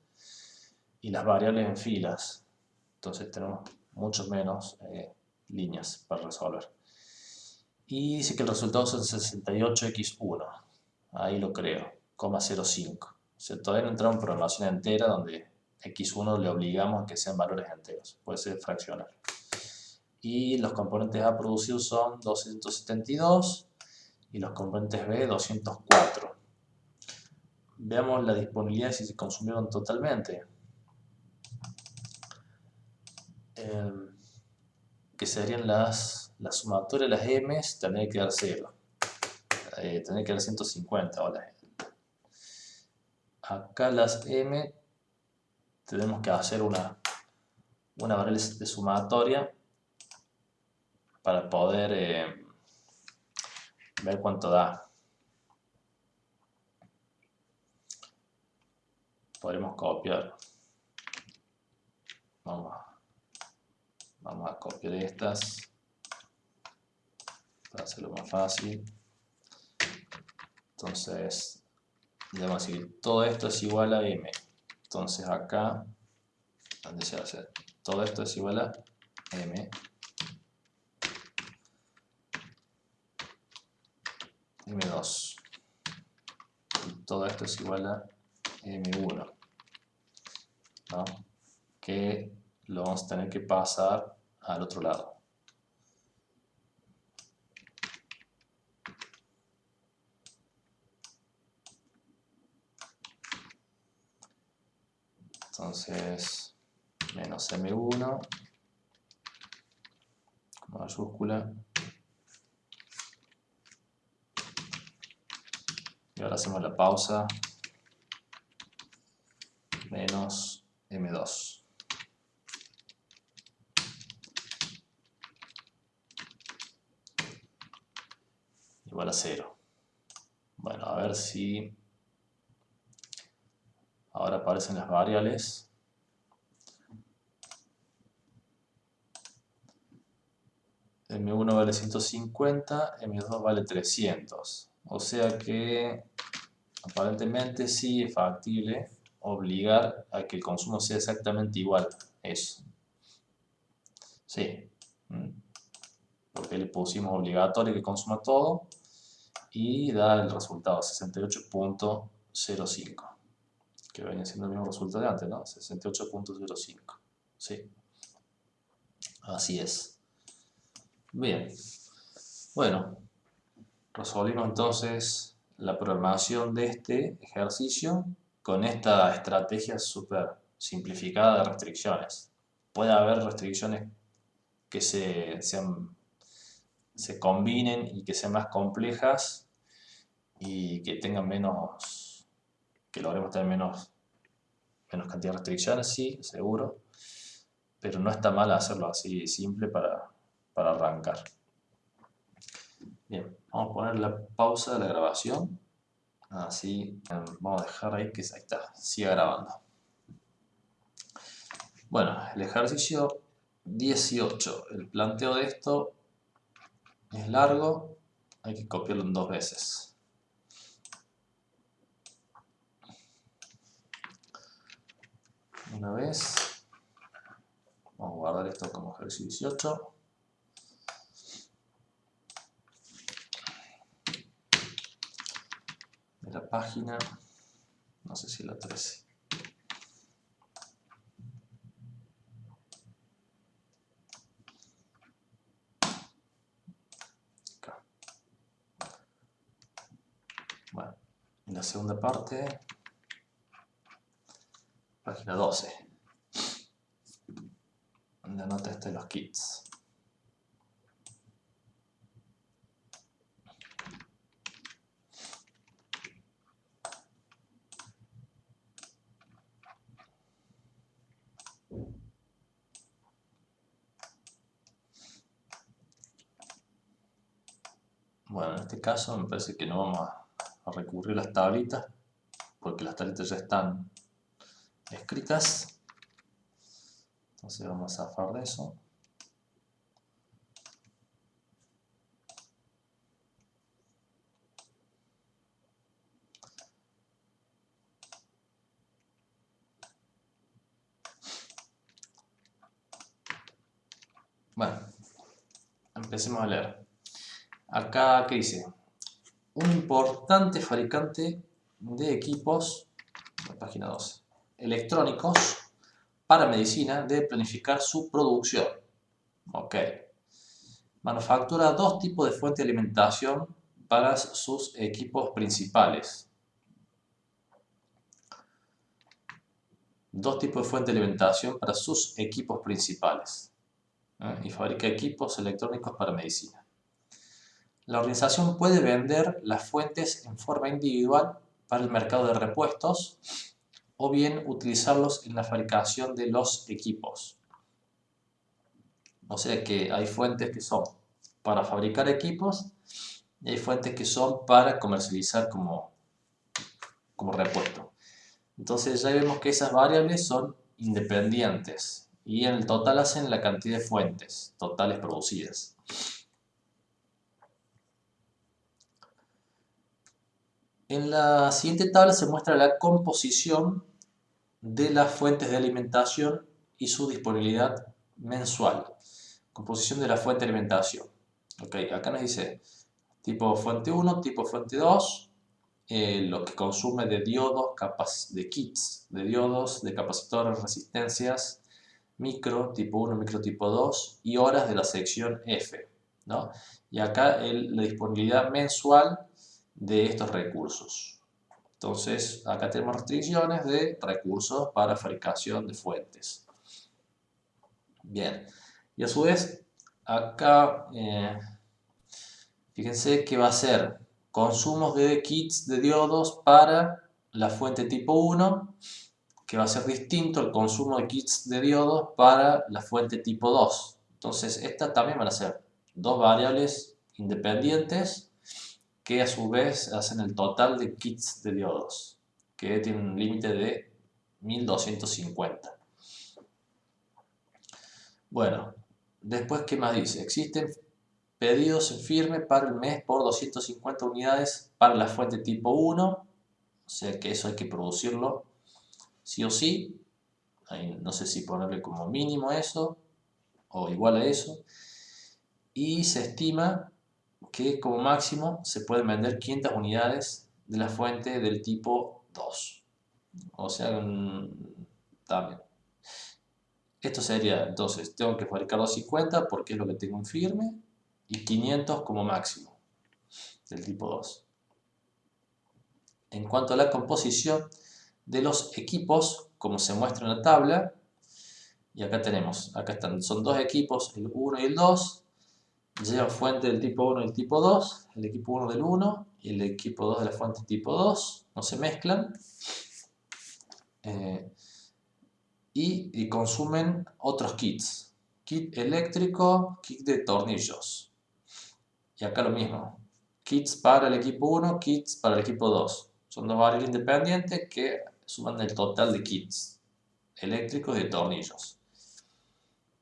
y las variables en filas. Entonces tenemos mucho menos líneas para resolver. Y dice que el resultado son 68x1. Ahí lo creo, 0,05. O sea, todavía no entramos en programación entera donde x1 le obligamos a que sean valores enteros. Puede ser fraccional. Y los componentes A producidos son 272 y los componentes B 204. Veamos la disponibilidad si se consumieron totalmente. Que serían las sumatorias, las M, tendría que dar 0. Tendría que dar 150. Acá las M tenemos que hacer una variable de sumatoria para poder ver cuánto da. Podremos copiar. Vamos a copiar estas para hacerlo más fácil. Entonces, le vamos a decir todo esto es igual a M. Entonces acá, ¿dónde se hace? Todo esto es igual a M. M2. Y todo esto es igual a M1. ¿No? Que lo vamos a tener que pasar al otro lado. Entonces, menos M1, con mayúscula. Y ahora hacemos la pausa. Menos M2. Igual a 0. Bueno, a ver si ahora aparecen las variables. M1 vale 150, M2 vale 300. O sea que aparentemente sí es factible obligar a que el consumo sea exactamente igual. Eso. Sí. Porque le pusimos obligatorio que consuma todo y da el resultado 68.05. Que viene siendo el mismo resultado de antes, ¿no? 68.05. Sí. Así es. Bien. Bueno, resolvimos entonces la programación de este ejercicio con esta estrategia súper simplificada de restricciones. Puede haber restricciones que se combinen y que sean más complejas y que tengan que logremos tener menos cantidad de restricciones, sí, seguro, pero no está mal hacerlo así simple para arrancar. Bien, vamos a poner la pausa de la grabación. Así, vamos a dejar ahí que ahí está, siga grabando. Bueno, el ejercicio 18. El planteo de esto es largo, hay que copiarlo en 2 veces. Una vez, vamos a guardar esto como ejercicio 18. De la página, no sé si la 13. Acá. Bueno, en la segunda parte, página 12. La nota está en los kits. Bueno, en este caso me parece que no vamos a recurrir a las tablitas, porque las tablitas ya están escritas. Entonces vamos a zafar de eso. Bueno, empecemos a leer. Acá, ¿qué dice? Un importante fabricante de equipos, la página 12, electrónicos para medicina debe planificar su producción. Ok. Manufactura dos tipos de fuente de alimentación para sus equipos principales. Dos tipos de fuente de alimentación para sus equipos principales. Y fabrica equipos electrónicos para medicina. La organización puede vender las fuentes en forma individual para el mercado de repuestos o bien utilizarlos en la fabricación de los equipos. O sea que hay fuentes que son para fabricar equipos y hay fuentes que son para comercializar como repuesto. Entonces ya vemos que esas variables son independientes y en el total hacen la cantidad de fuentes totales producidas. En la siguiente tabla se muestra la composición de las fuentes de alimentación y su disponibilidad mensual. Composición de la fuente de alimentación. Okay, acá nos dice tipo fuente 1, tipo fuente 2, lo que consume de diodos, de kits, de diodos, de capacitores, resistencias, micro tipo 1, micro tipo 2 y horas de la sección F, ¿no? Y acá la disponibilidad mensual de estos recursos. Entonces, acá tenemos restricciones de recursos para fabricación de fuentes. Bien, y a su vez, acá, fíjense que va a ser consumos de kits de diodos para la fuente tipo 1, que va a ser distinto al consumo de kits de diodos para la fuente tipo 2. Entonces, estas también van a ser dos variables independientes que a su vez hacen el total de kits de diodos, que tiene un límite de 1250. Bueno, después, ¿qué más dice? Existen pedidos en firme para el mes por 250 unidades para la fuente tipo 1, o sea que eso hay que producirlo sí o sí. Ahí no sé si ponerle como mínimo eso o igual a eso. Y se estima que como máximo se pueden vender 500 unidades de la fuente del tipo 2. O sea, también. Esto sería, entonces, tengo que fabricar 250 porque es lo que tengo en firme y 500 como máximo del tipo 2. En cuanto a la composición de los equipos, como se muestra en la tabla, y acá tenemos, acá están, son dos equipos, el 1 y el 2, llevan fuente del tipo 1 y el tipo 2, el equipo 1 del 1 y el equipo 2 de la fuente tipo 2, no se mezclan, y consumen otros kits, kit eléctrico, kit de tornillos, y acá lo mismo, kits para el equipo 1, kits para el equipo 2, son dos variables independientes que suman el total de kits eléctricos y de tornillos.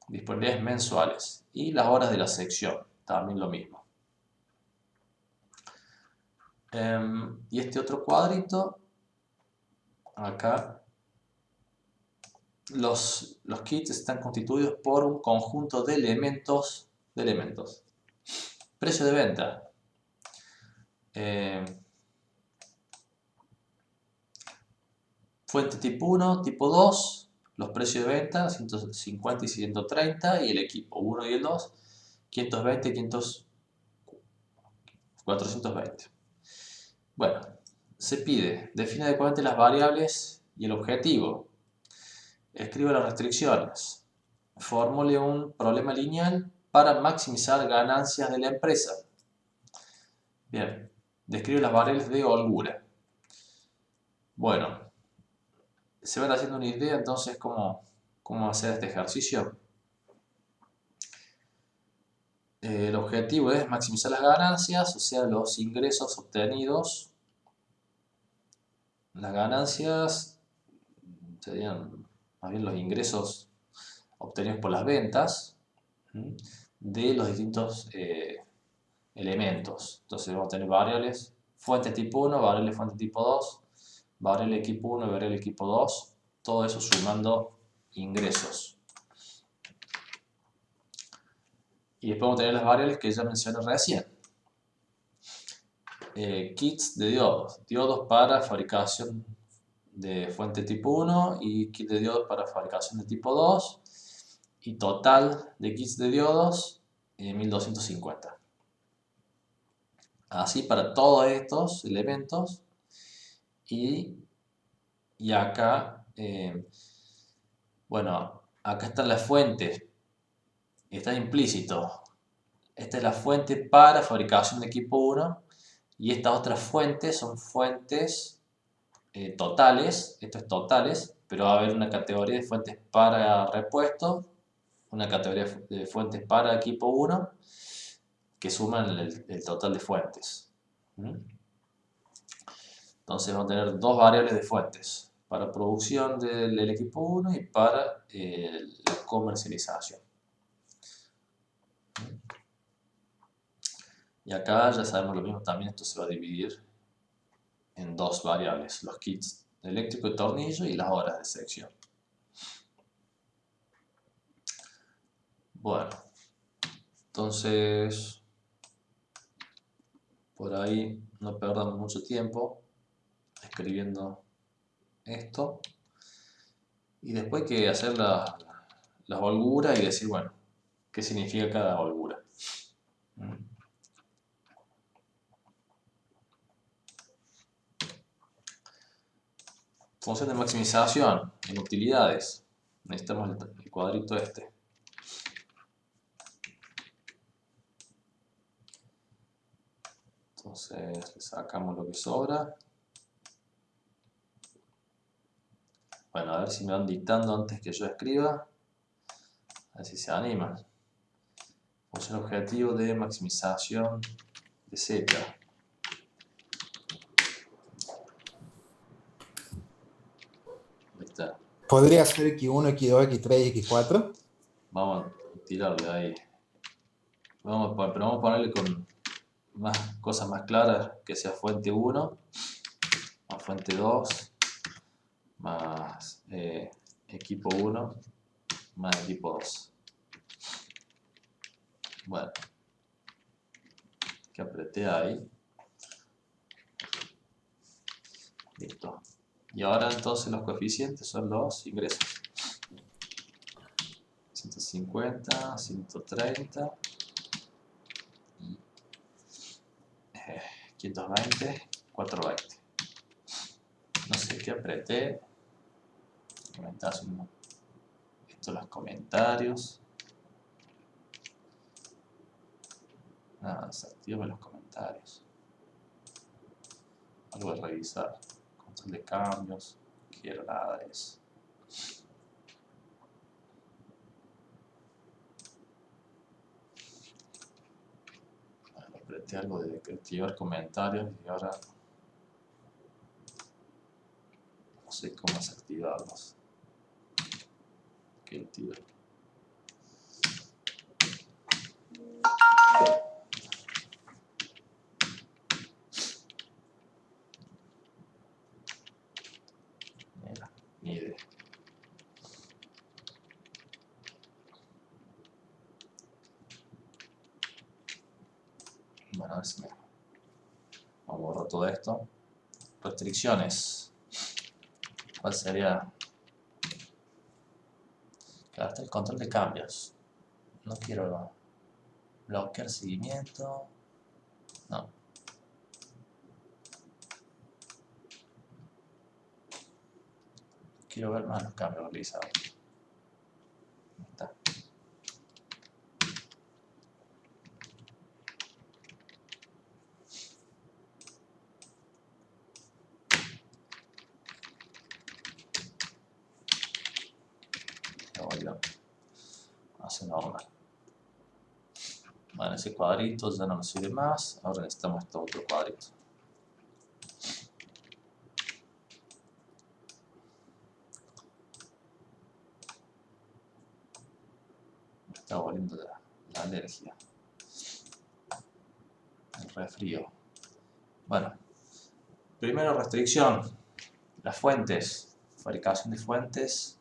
Disponibilidades mensuales y las horas de la sección, también lo mismo. Y este otro cuadrito, acá, los kits están constituidos por un conjunto de elementos. Precio de venta. Fuente tipo 1, tipo 2, los precios de venta, 150 y 130, y el equipo 1 y el 2, 520 y 420. Bueno, se pide, define adecuadamente las variables y el objetivo. Escribe las restricciones. Formule un problema lineal para maximizar ganancias de la empresa. Bien, describe las variables de holgura. Bueno, se van haciendo una idea entonces cómo hacer este ejercicio. El objetivo es maximizar las ganancias, o sea, los ingresos obtenidos. Las ganancias serían más bien los ingresos obtenidos por las ventas de los distintos elementos. Entonces vamos a tener variables, fuente tipo 1, variable fuente tipo 2, variable equipo 1 y variable equipo 2, todo eso sumando ingresos. Y después vamos a tener las variables que ya mencioné recién. Kits de diodos. Diodos para fabricación de fuente tipo 1 y kit de diodos para fabricación de tipo 2. Y total de kits de diodos, 1250. Así para todos estos elementos. Y acá, bueno, acá están las fuentes. Está implícito. Esta es la fuente para fabricación de equipo 1 y estas otras fuentes son fuentes totales, esto es totales, pero va a haber una categoría de fuentes para repuesto, una categoría de fuentes para equipo 1 que suman el total de fuentes. Entonces vamos a tener dos variables de fuentes, para producción del equipo 1 y para la comercialización. Y acá ya sabemos lo mismo también, esto se va a dividir en dos variables, los kits de eléctrico de tornillo y las horas de sección. Bueno, entonces por ahí no perdamos mucho tiempo escribiendo esto. Y después hay que hacer las holguras y decir, bueno, qué significa cada holgura. Función de maximización en utilidades. Necesitamos el cuadrito este. Entonces le sacamos lo que sobra. Bueno, a ver si me van dictando antes que yo escriba. A ver si se animan. Función objetivo de maximización de Z. Ahí está. ¿Podría ser X1, X2, X3 y X4? Vamos a tirarle ahí. Pero vamos a ponerle con más cosas más claras, que sea fuente 1, más fuente 2, más equipo 1, más equipo 2. Bueno, que apreté ahí. Listo. Y ahora entonces los coeficientes son los ingresos. 150, 130 y 520, 420. No sé qué apreté. Esto los comentarios. Desactívame los comentarios. Algo de revisar. Control de cambios. No quiero nada de eso. Bueno, apreté algo de activar comentarios y ahora no sé cómo desactivarlos. Que tiro. Mira, ni idea. Bueno, a ver si me... Vamos a borrar todo esto. Restricciones. ¿Cuál sería? Claro, está el control de cambios. No quiero bloquear seguimiento. No. Quiero ver más los cambios realizados. Ahí está. Lo voy a hacer normal. Bueno, ese cuadrito ya no nos sirve más. Ahora necesitamos este otro cuadrito. Me está volviendo la alergia. El resfrío. Bueno, primero restricción. Las fuentes. Fabricación de fuentes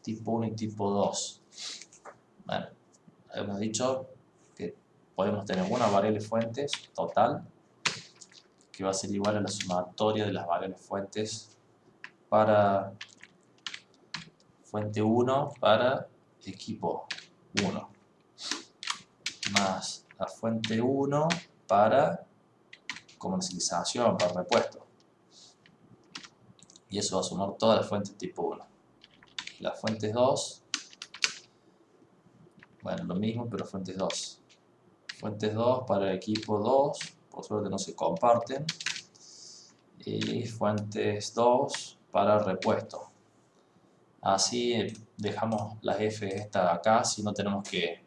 tipo 1 y tipo 2. Bueno, hemos dicho podemos tener una variable fuentes total que va a ser igual a la sumatoria de las variables fuentes para fuente 1 para equipo 1 más la fuente 1 para comercialización, para repuesto. Y eso va a sumar todas las fuentes tipo 1. Las fuentes 2, bueno, lo mismo, pero fuentes 2. Fuentes 2 para equipo 2, por suerte no se comparten. Y fuentes 2 para repuesto. Así dejamos las F esta acá, si no tenemos que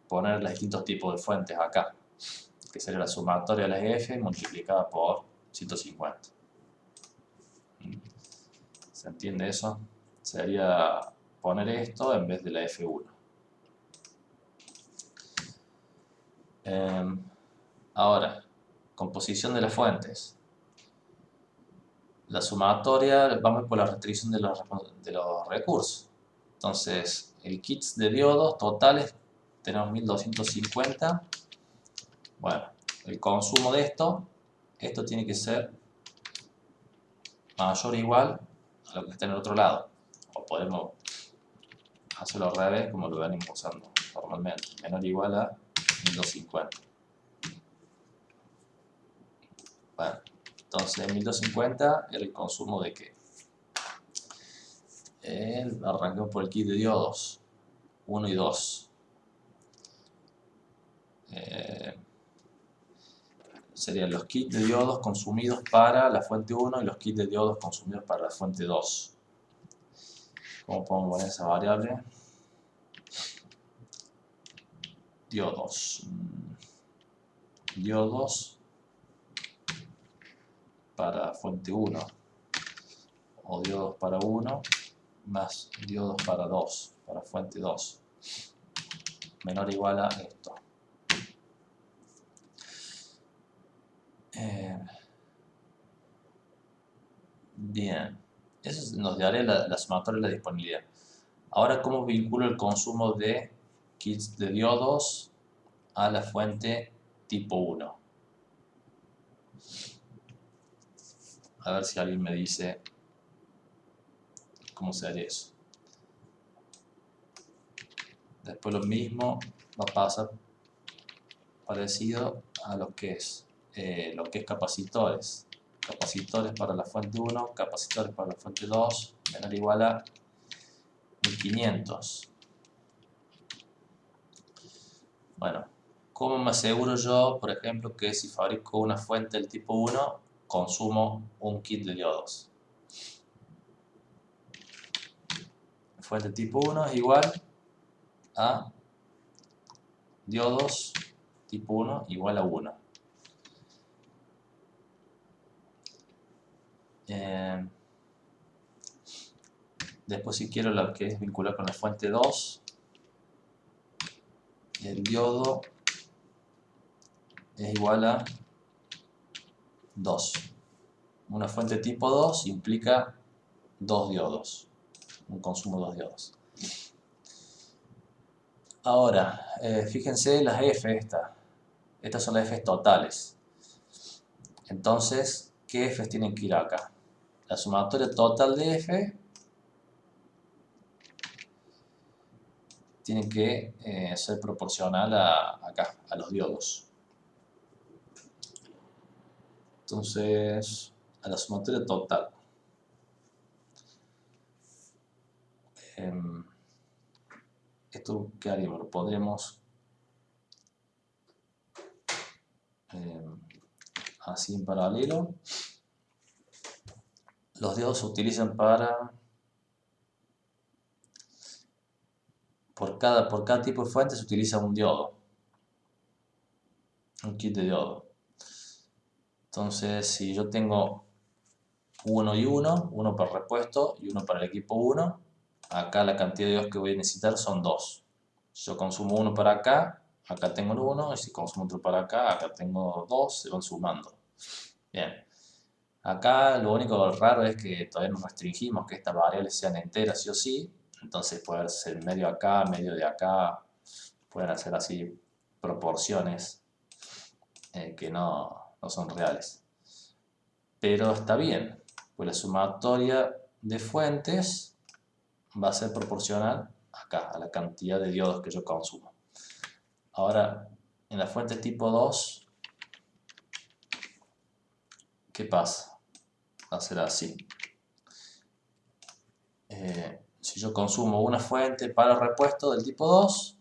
poner los distintos tipos de fuentes acá, que sería la sumatoria de las F multiplicada por 150. ¿Se entiende eso? Sería poner esto en vez de la F1. Ahora, composición de las fuentes. La sumatoria, vamos por la restricción de los recursos. Entonces, el kit de diodos totales tenemos 1250. Bueno, el consumo de esto tiene que ser mayor o igual a lo que está en el otro lado. O podemos hacerlo al revés, como lo venimos usando normalmente. Menor o igual a 1250. Bueno, entonces 1250 era el consumo de ¿qué? Arrancamos por el kit de diodos 1 y 2. Serían los kits de diodos consumidos para la fuente 1 y los kits de diodos consumidos para la fuente 2. ¿Cómo podemos poner esa variable? Diodos para fuente 1 o diodos para 1 más diodos para 2, para fuente 2, menor o igual a esto. Bien, eso nos daría la sumatoria de la disponibilidad. Ahora, ¿cómo vinculo el consumo de kits de diodos a la fuente tipo 1? A ver si alguien me dice cómo se haría eso. Después lo mismo va a pasar parecido a lo que es capacitores. Capacitores para la fuente 1, capacitores para la fuente 2, menor o igual a 1500. Bueno, ¿cómo me aseguro yo, por ejemplo, que si fabrico una fuente del tipo 1, consumo un kit de diodos? Fuente tipo 1 es igual a diodos tipo 1 igual a 1. Después, si quiero lo que es vincular con la fuente 2, el diodo es igual a 2. Una fuente tipo 2 implica 2 diodos, un consumo de 2 diodos. Ahora, fíjense las F estas son las F totales. Entonces, ¿qué F tienen que ir acá? La sumatoria total de F tiene que ser proporcional acá, a los diodos. Entonces, a la sumatoria total. ¿Esto qué haríamos? Lo podremos así en paralelo. Los diodos se utilizan para... Por cada tipo de fuente se utiliza un diodo. Un kit de diodo. Entonces, si yo tengo 1 y 1, uno para repuesto y uno para el equipo 1, acá la cantidad de diodos que voy a necesitar son 2. Si yo consumo uno para acá tengo el 1, y si consumo otro para acá tengo 2, se van sumando. Bien. Acá lo único raro es que todavía nos restringimos que estas variables sean enteras sí o sí, entonces puede ser medio acá, medio de acá, pueden hacer así proporciones que no son reales. Pero está bien, pues la sumatoria de fuentes va a ser proporcional acá, a la cantidad de diodos que yo consumo. Ahora, en la fuente tipo 2, ¿qué pasa? Va a ser así. Si yo consumo una fuente para el repuesto del tipo 2,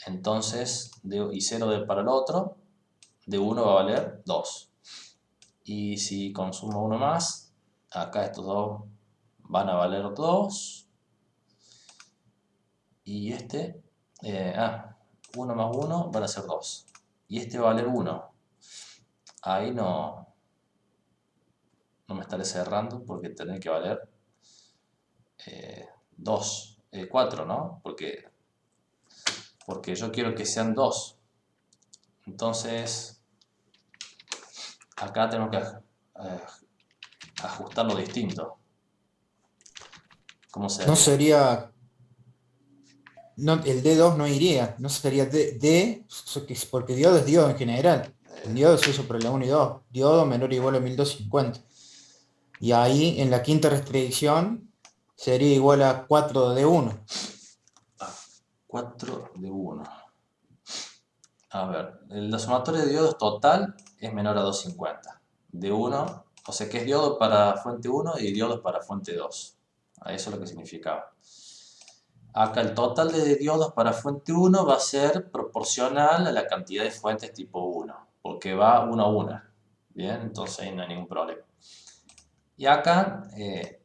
entonces, y 0 para el otro, de 1 va a valer 2. Y si consumo uno más, acá estos dos van a valer 2. Y este, 1 más 1 van a ser 2. Y este va a valer 1. Ahí no me estaré cerrando porque tendré que valer 4, ¿no? Porque yo quiero que sean 2. Entonces, acá tengo que ajustarlo distinto. ¿Cómo sería? No sería... No, el D2 no iría, no sería D, porque diodo es diodo en general. El diodo se usa para la 1 y 2. Diodo menor o igual a 1250. Y ahí en la quinta restricción sería igual a 4 de 1. 4 de 1. A ver, la sumatoria de diodos total es menor a 250. De 1, o sea que es diodo para fuente 1 y diodos para fuente 2. Eso es lo que significaba. Acá el total de diodos para fuente 1 va a ser proporcional a la cantidad de fuentes tipo 1, porque va 1 a 1. Bien, entonces ahí no hay ningún problema. Y acá,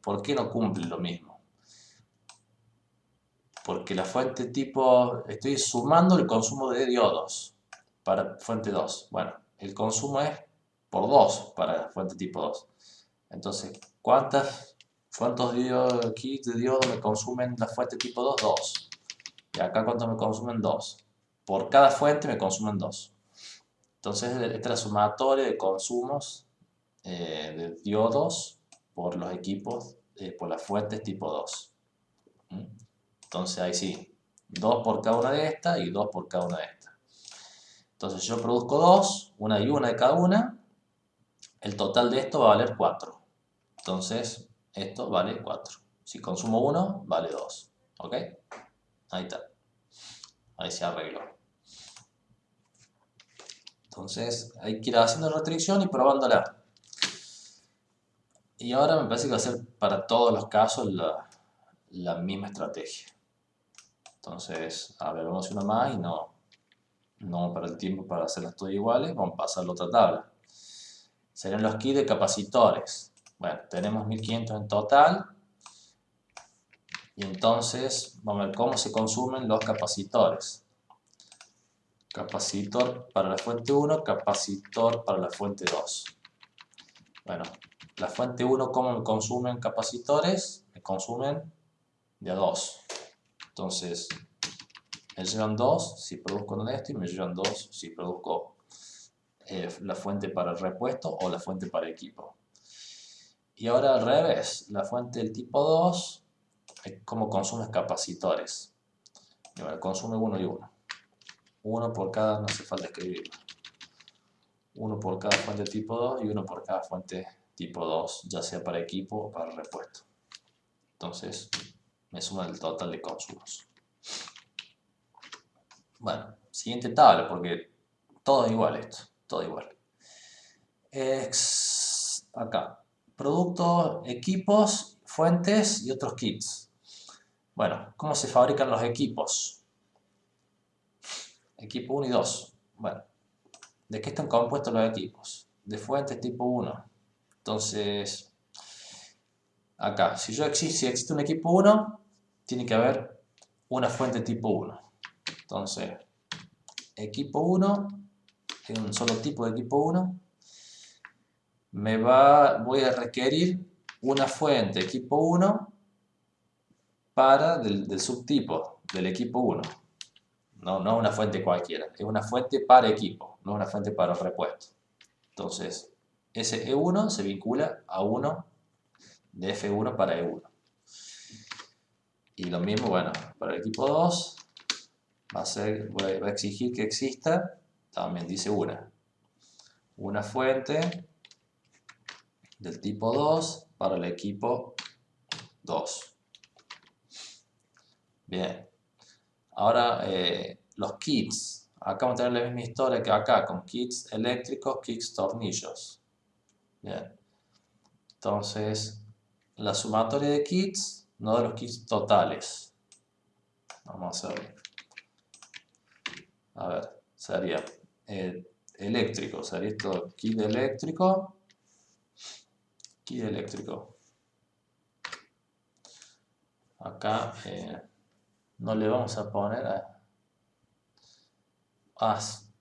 ¿por qué no cumple lo mismo? Porque la fuente tipo, estoy sumando el consumo de diodos para fuente 2. Bueno, el consumo es por 2 para fuente tipo 2. Entonces, ¿cuántos kits de diodo me consumen la fuente tipo 2? 2. Y acá, ¿cuántos me consumen? 2. Por cada fuente me consumen 2. Entonces, esta es la sumatoria de consumos de diodos por los equipos, por las fuentes tipo 2. Entonces, ahí sí, 2 por cada una de estas y 2 por cada una de estas. Entonces, yo produzco 2, una y una de cada una. El total de esto va a valer 4. Entonces, esto vale 4. Si consumo 1, vale 2. ¿Ok? Ahí está. Ahí se arregló. Entonces, hay que ir haciendo restricción y probándola. Y ahora me parece que va a ser para todos los casos la misma estrategia. Entonces, a ver, vamos a hacer una más y no para el tiempo para hacerlas todas iguales. Vamos a pasar a la otra tabla. Serían los kits de capacitores. Bueno, tenemos 1500 en total. Y entonces, vamos a ver cómo se consumen los capacitores. Capacitor para la fuente 1, capacitor para la fuente 2. Bueno, la fuente 1, ¿cómo me consumen capacitores? Me consumen de a 2. Entonces, me llevan 2 si produzco con esto y me llevan 2 si produzco la fuente para el repuesto o la fuente para equipo. Y ahora al revés, la fuente del tipo 2, ¿cómo consume capacitores? Y ahora consume 1 y 1. 1 por cada, no hace falta escribirlo. 1 por cada fuente tipo 2 y 1 por cada fuente tipo 2, ya sea para equipo o para repuesto. Entonces, me suma el total de consumos. Bueno, siguiente tabla, porque todo igual esto, todo igual. Acá, productos, equipos, fuentes y otros kits. Bueno, ¿cómo se fabrican los equipos? Equipo 1 y 2. Bueno, ¿de qué están compuestos los equipos? De fuentes tipo 1. Entonces, acá, si existe un equipo 1, tiene que haber una fuente tipo 1. Entonces, equipo 1, es un solo tipo de equipo 1, voy a requerir una fuente equipo 1 del subtipo del equipo 1. No una fuente cualquiera, es una fuente para equipo, no una fuente para repuesto. Entonces, ese E1 se vincula a 1 de F1 para E1. Y lo mismo, bueno, para el equipo 2, va a exigir que exista, también dice una fuente del tipo 2 para el equipo 2. Bien, ahora los kits. Acá vamos a tener la misma historia que acá, con kits eléctricos, kits tornillos. Bien, entonces la sumatoria de kits, no de los kits totales. Vamos a hacerlo. A ver, sería eléctrico, sería esto kit eléctrico. Kit eléctrico. Acá no le vamos a poner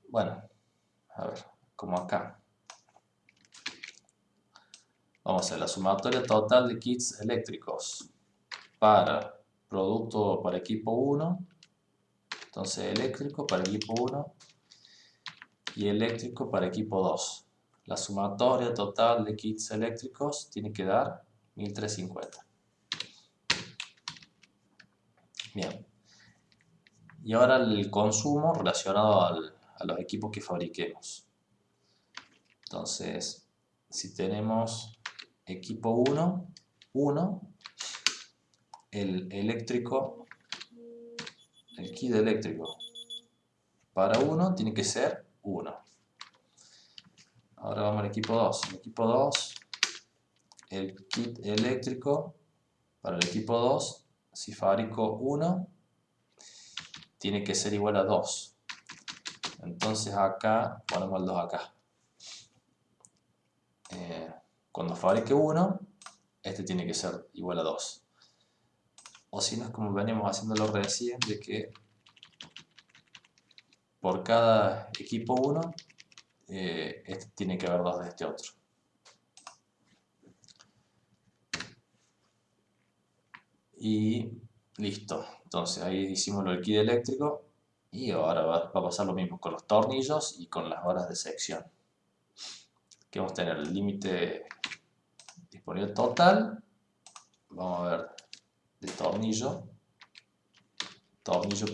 bueno, a ver, como acá. Vamos a hacer la sumatoria total de kits eléctricos para producto para equipo 1. Entonces eléctrico para equipo 1 y eléctrico para equipo 2. La sumatoria total de kits eléctricos tiene que dar 1350. Bien. Y ahora el consumo relacionado a los equipos que fabriquemos. Entonces, si tenemos equipo 1, el eléctrico, el kit eléctrico para 1 tiene que ser 1. Ahora vamos al equipo 2. El equipo 2, el kit eléctrico para el equipo 2, si fabrico 1, tiene que ser igual a 2. Entonces acá ponemos el 2 acá. Cuando fabrique 1, este tiene que ser igual a 2. O si no, es como veníamos haciéndolo recién, de que por cada equipo 1, este tiene que haber 2 de este otro. Y listo. Entonces ahí hicimos lo del kit eléctrico y ahora va a pasar lo mismo con los tornillos y con las varas de sección. Que vamos a tener el límite disponible total. Vamos a ver de tornillo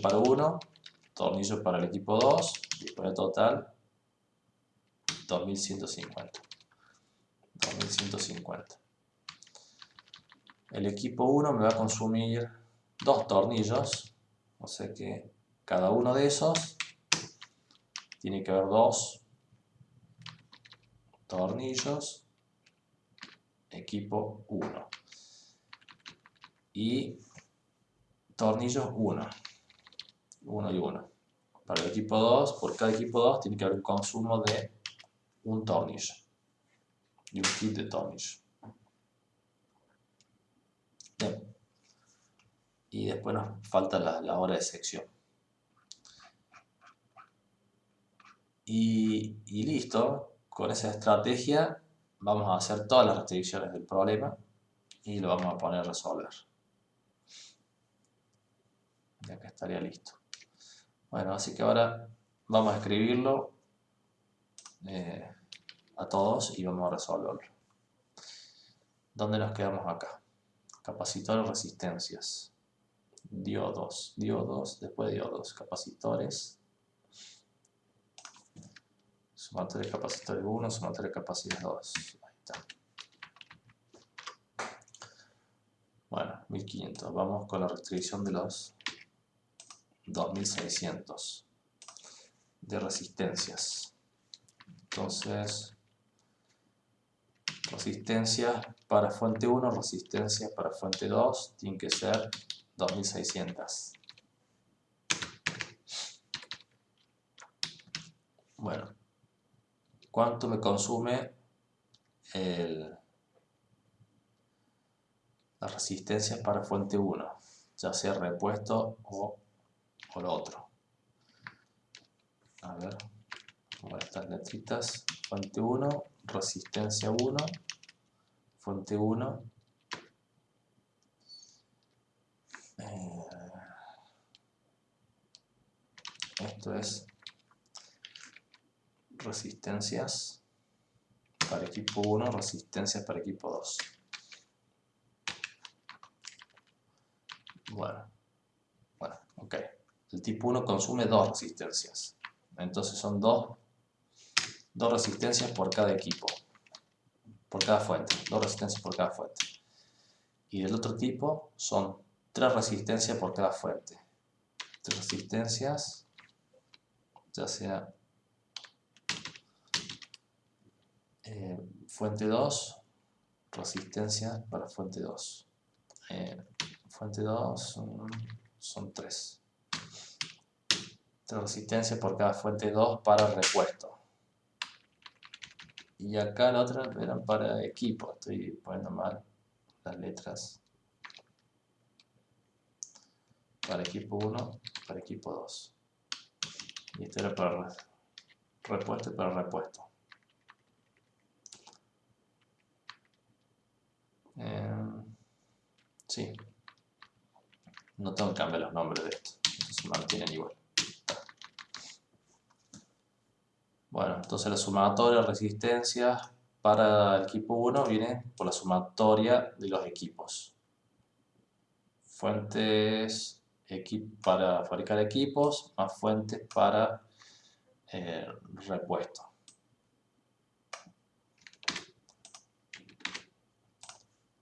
para 1, tornillo para el equipo 2, disponible total 2150. El equipo 1 me va a consumir 2 tornillos, o sea que cada uno de esos tiene que haber 2 tornillos equipo 1 y tornillos 1 y 1. Para el equipo 2, por cada equipo 2 tiene que haber un consumo de un tornillo y un kit de tornillo. Bien. Y después nos falta la hora de sección. Y listo, con esa estrategia vamos a hacer todas las restricciones del problema y lo vamos a poner a resolver. Ya que estaría listo. Bueno, así que ahora vamos a escribirlo a todos y vamos a resolverlo. ¿Dónde nos quedamos acá? Capacitores, resistencias. Diodos, después diodos, capacitores. Sumatoria de capacitores 1, sumatoria de capacitores 2. Ahí está. Bueno, 1500. Vamos con la restricción de los 2600 de resistencias. Entonces, resistencias para fuente 1, resistencias para fuente 2 tienen que ser 2600. Bueno, ¿cuánto me consume las resistencias para fuente 1? Ya sea repuesto o lo otro. A ver, con estas letritas. Fuente 1, resistencia 1, fuente 1. Esto es resistencias para equipo 1, resistencias para equipo 2. Bueno, ok. el tipo 1 consume 2 resistencias. Entonces son 2 resistencias por cada equipo, por cada fuente, 2 resistencias por cada fuente. Y del otro tipo son 3 resistencias por cada fuente. 3 resistencias, ya sea fuente 2, resistencia para fuente 2. Fuente 2 son 3. 3 resistencias por cada fuente 2 para repuesto. Y acá la otra eran para equipo. Estoy poniendo mal las letras. Para equipo 1, para equipo 2. Y esto era para repuesto y para repuesto. Sí. No tengo que cambiar los nombres de esto. Estos se mantienen igual. Bueno, entonces la sumatoria de resistencias para el equipo 1 viene por la sumatoria de los equipos. Fuentes para fabricar equipos más fuentes para repuesto.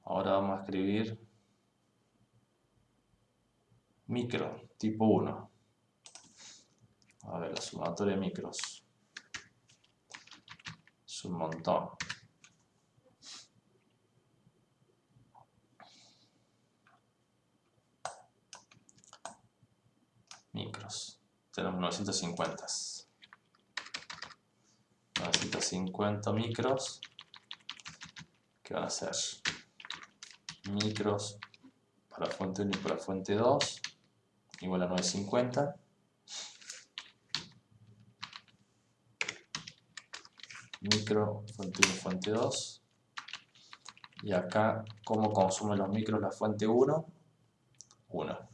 Ahora vamos a escribir micro, tipo 1. A ver, la sumatoria de micros. Es un montón. Micros. Tenemos 950. 950 micros. ¿Qué van a ser? Micros para fuente 1 y para fuente 2 igual a 950. Micro, fuente 1, fuente 2. Y acá, ¿cómo consume los micros la fuente 1? 1.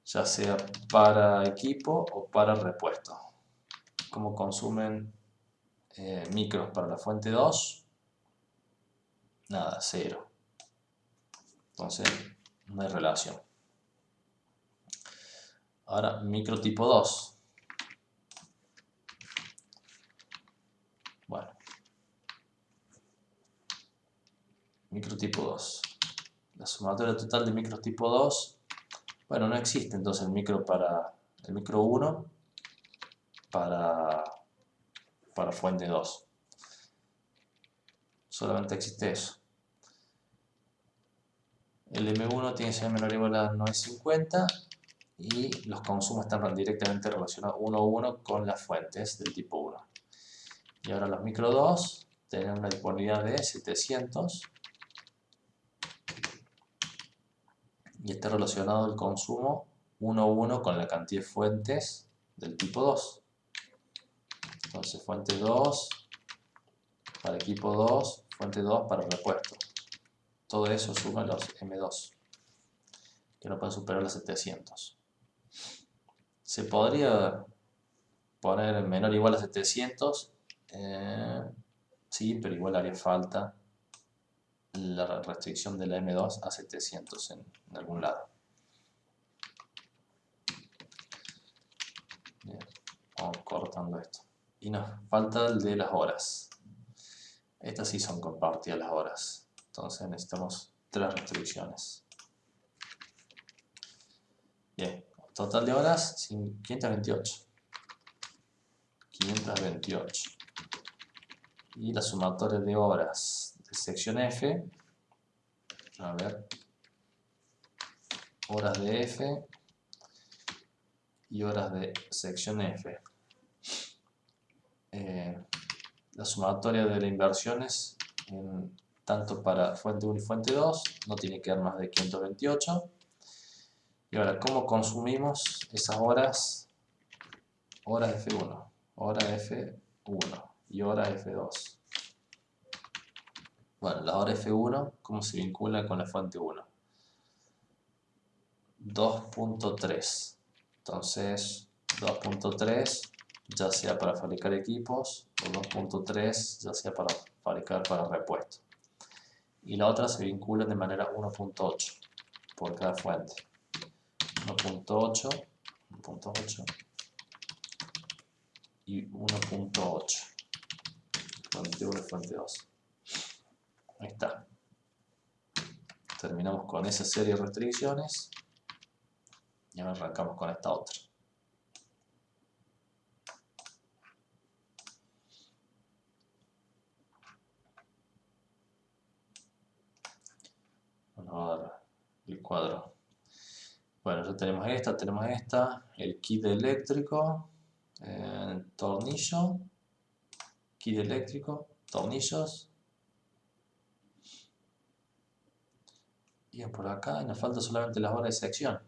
Ya sea para equipo o para repuesto. ¿Cómo consumen micros para la fuente 2? Nada, 0. Entonces, no hay relación. Ahora, micro tipo 2. Bueno. Micro tipo 2. La sumatoria total de micros tipo 2. Bueno, no existe entonces el micro 1 para fuente 2. Solamente existe eso. El M1 tiene que ser menor o igual a 950 y los consumos están directamente relacionados 1 a 1 con las fuentes del tipo 1. Y ahora los micro 2 tienen una disponibilidad de 700 y está relacionado el consumo 1 a 1 con la cantidad de fuentes del tipo 2. Entonces fuente 2 para equipo 2, fuente 2 para repuesto. Todo eso suma los M2, que no pueden superar los 700. Se podría poner menor o igual a 700, sí, pero igual haría falta la restricción de la M2 a 700 en algún lado. Bien, vamos cortando esto. Y nos falta el de las horas. Estas sí son compartidas las horas. Entonces necesitamos 3 restricciones. Bien, total de horas 528. 528. Y la sumatoria de horas de sección F. A ver. Horas de F y horas de sección F. La sumatoria de las inversiones tanto para fuente 1 y fuente 2 no tiene que dar más de 528. Y ahora, ¿cómo consumimos esas horas? Horas F1, hora F1 y hora F2. Bueno, la hora F1, ¿cómo se vincula con la fuente 1? 2.3. Entonces, 2.3 ya sea para fabricar equipos o 2.3 ya sea para fabricar para repuesto. Y la otra se vincula de manera 1.8 por cada fuente. 1.8, 1.8 y 1.8. Fuente 1 y fuente 2. Ahí está. Terminamos con esa serie de restricciones y ahora arrancamos con esta otra. Vamos a ver el cuadro. Bueno, ya tenemos esta, el kit eléctrico, tornillo, kit eléctrico, tornillos. Y por acá nos falta solamente las horas de sección.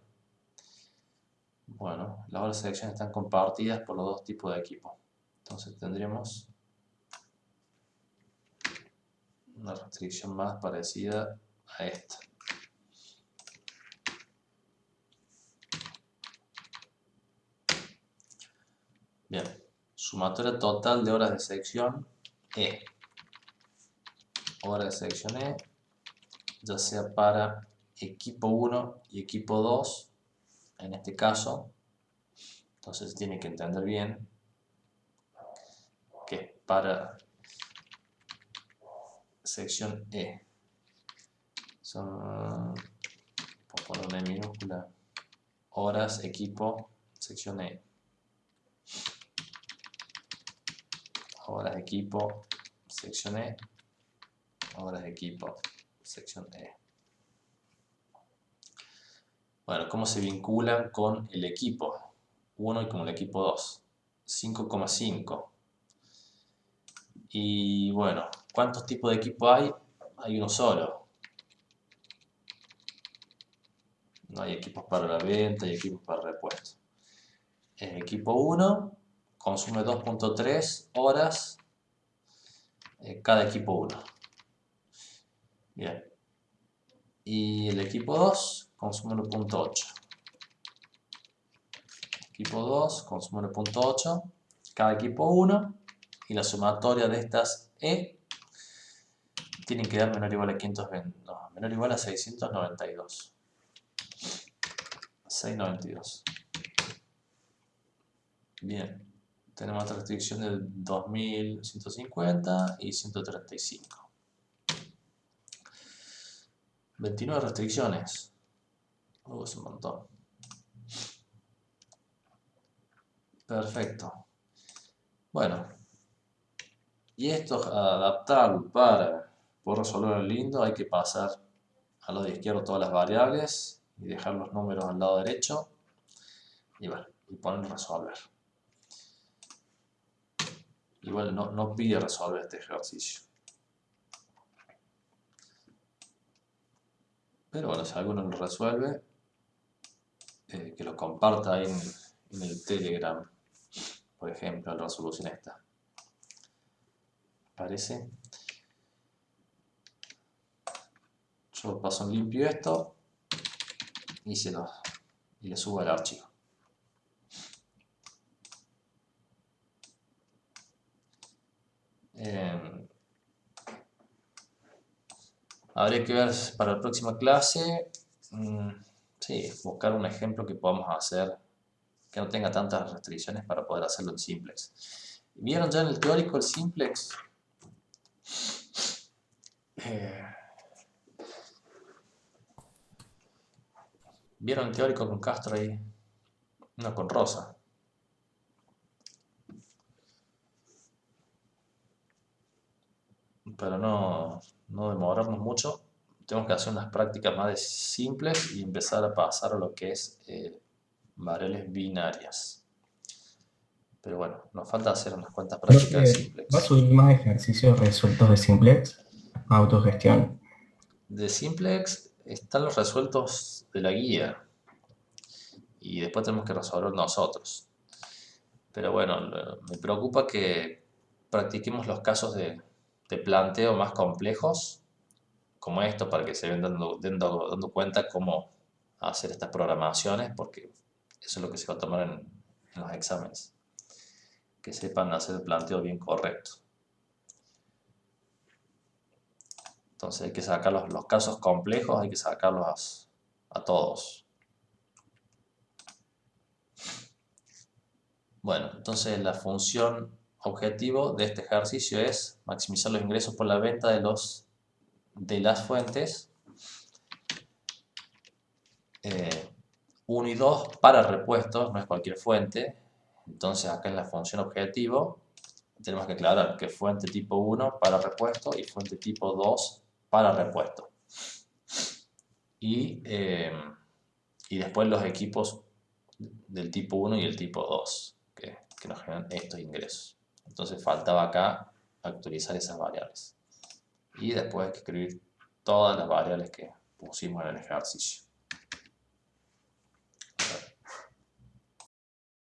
Bueno, las horas de sección están compartidas por los dos tipos de equipo. Entonces tendremos una restricción más parecida a esta. Bien, sumatoria total de horas de sección E. Horas de sección E, ya sea para equipo 1 y equipo 2, en este caso. Entonces tiene que entender bien que para sección E son, por poner una minúscula, horas, equipo, sección E. Horas de equipo, sección E. Horas de equipo, sección E. Bueno, ¿cómo se vinculan con el equipo 1 y con el equipo 2? 5,5. Y bueno, ¿cuántos tipos de equipo hay? Hay uno solo. No hay equipos para la venta y equipos para repuesto. El equipo 1 consume 2.3 horas cada equipo 1. Bien. Y el equipo 2 consume 1.8. Equipo 2 consume 1.8 cada equipo 1. Y la sumatoria de estas E tienen que dar menor o igual a 520, no, menor o igual a 692. 692. Bien, tenemos otra restricción de 2150 y 135. 29 restricciones. Es un montón. Perfecto. Bueno, y esto adaptarlo para poder resolver el lindo, hay que pasar al lado izquierdo todas las variables y dejar los números al lado derecho y bueno, y poner resolver. Igual no pide resolver este ejercicio. Pero bueno, si alguno lo resuelve, que lo comparta ahí en el Telegram, por ejemplo, la resolución esta. ¿Parece? Yo paso en limpio esto y le subo al archivo. Habría que ver para la próxima clase, sí, buscar un ejemplo que podamos hacer que no tenga tantas restricciones para poder hacerlo en simplex. ¿Vieron ya en el teórico el simplex? ¿Vieron el teórico con Castro ahí? No, con Rosa. Para no demorarnos mucho, tenemos que hacer unas prácticas más simples y empezar a pasar a lo que es variables binarias. Pero bueno, nos falta hacer unas cuantas prácticas de simplex. ¿Va a subir más ejercicios resueltos de simplex? Autogestión. De simplex están los resueltos de la guía y después tenemos que resolver nosotros. Pero bueno, me preocupa que practiquemos los casos de planteo más complejos como esto para que se vayan dando cuenta cómo hacer estas programaciones, porque eso es lo que se va a tomar en los exámenes, que sepan hacer el planteo bien correcto. Entonces hay que sacar los casos complejos, hay que sacarlos a todos. Bueno, entonces la función objetivo de este ejercicio es maximizar los ingresos por la venta de las fuentes 1 y 2 para repuestos, no es cualquier fuente. Entonces acá en la función objetivo tenemos que aclarar que fuente tipo 1 para repuesto y fuente tipo 2 para repuesto. Y después los equipos del tipo 1 y el tipo 2 que nos generan estos ingresos. Entonces faltaba acá actualizar esas variables. Y después hay que escribir todas las variables que pusimos en el ejercicio.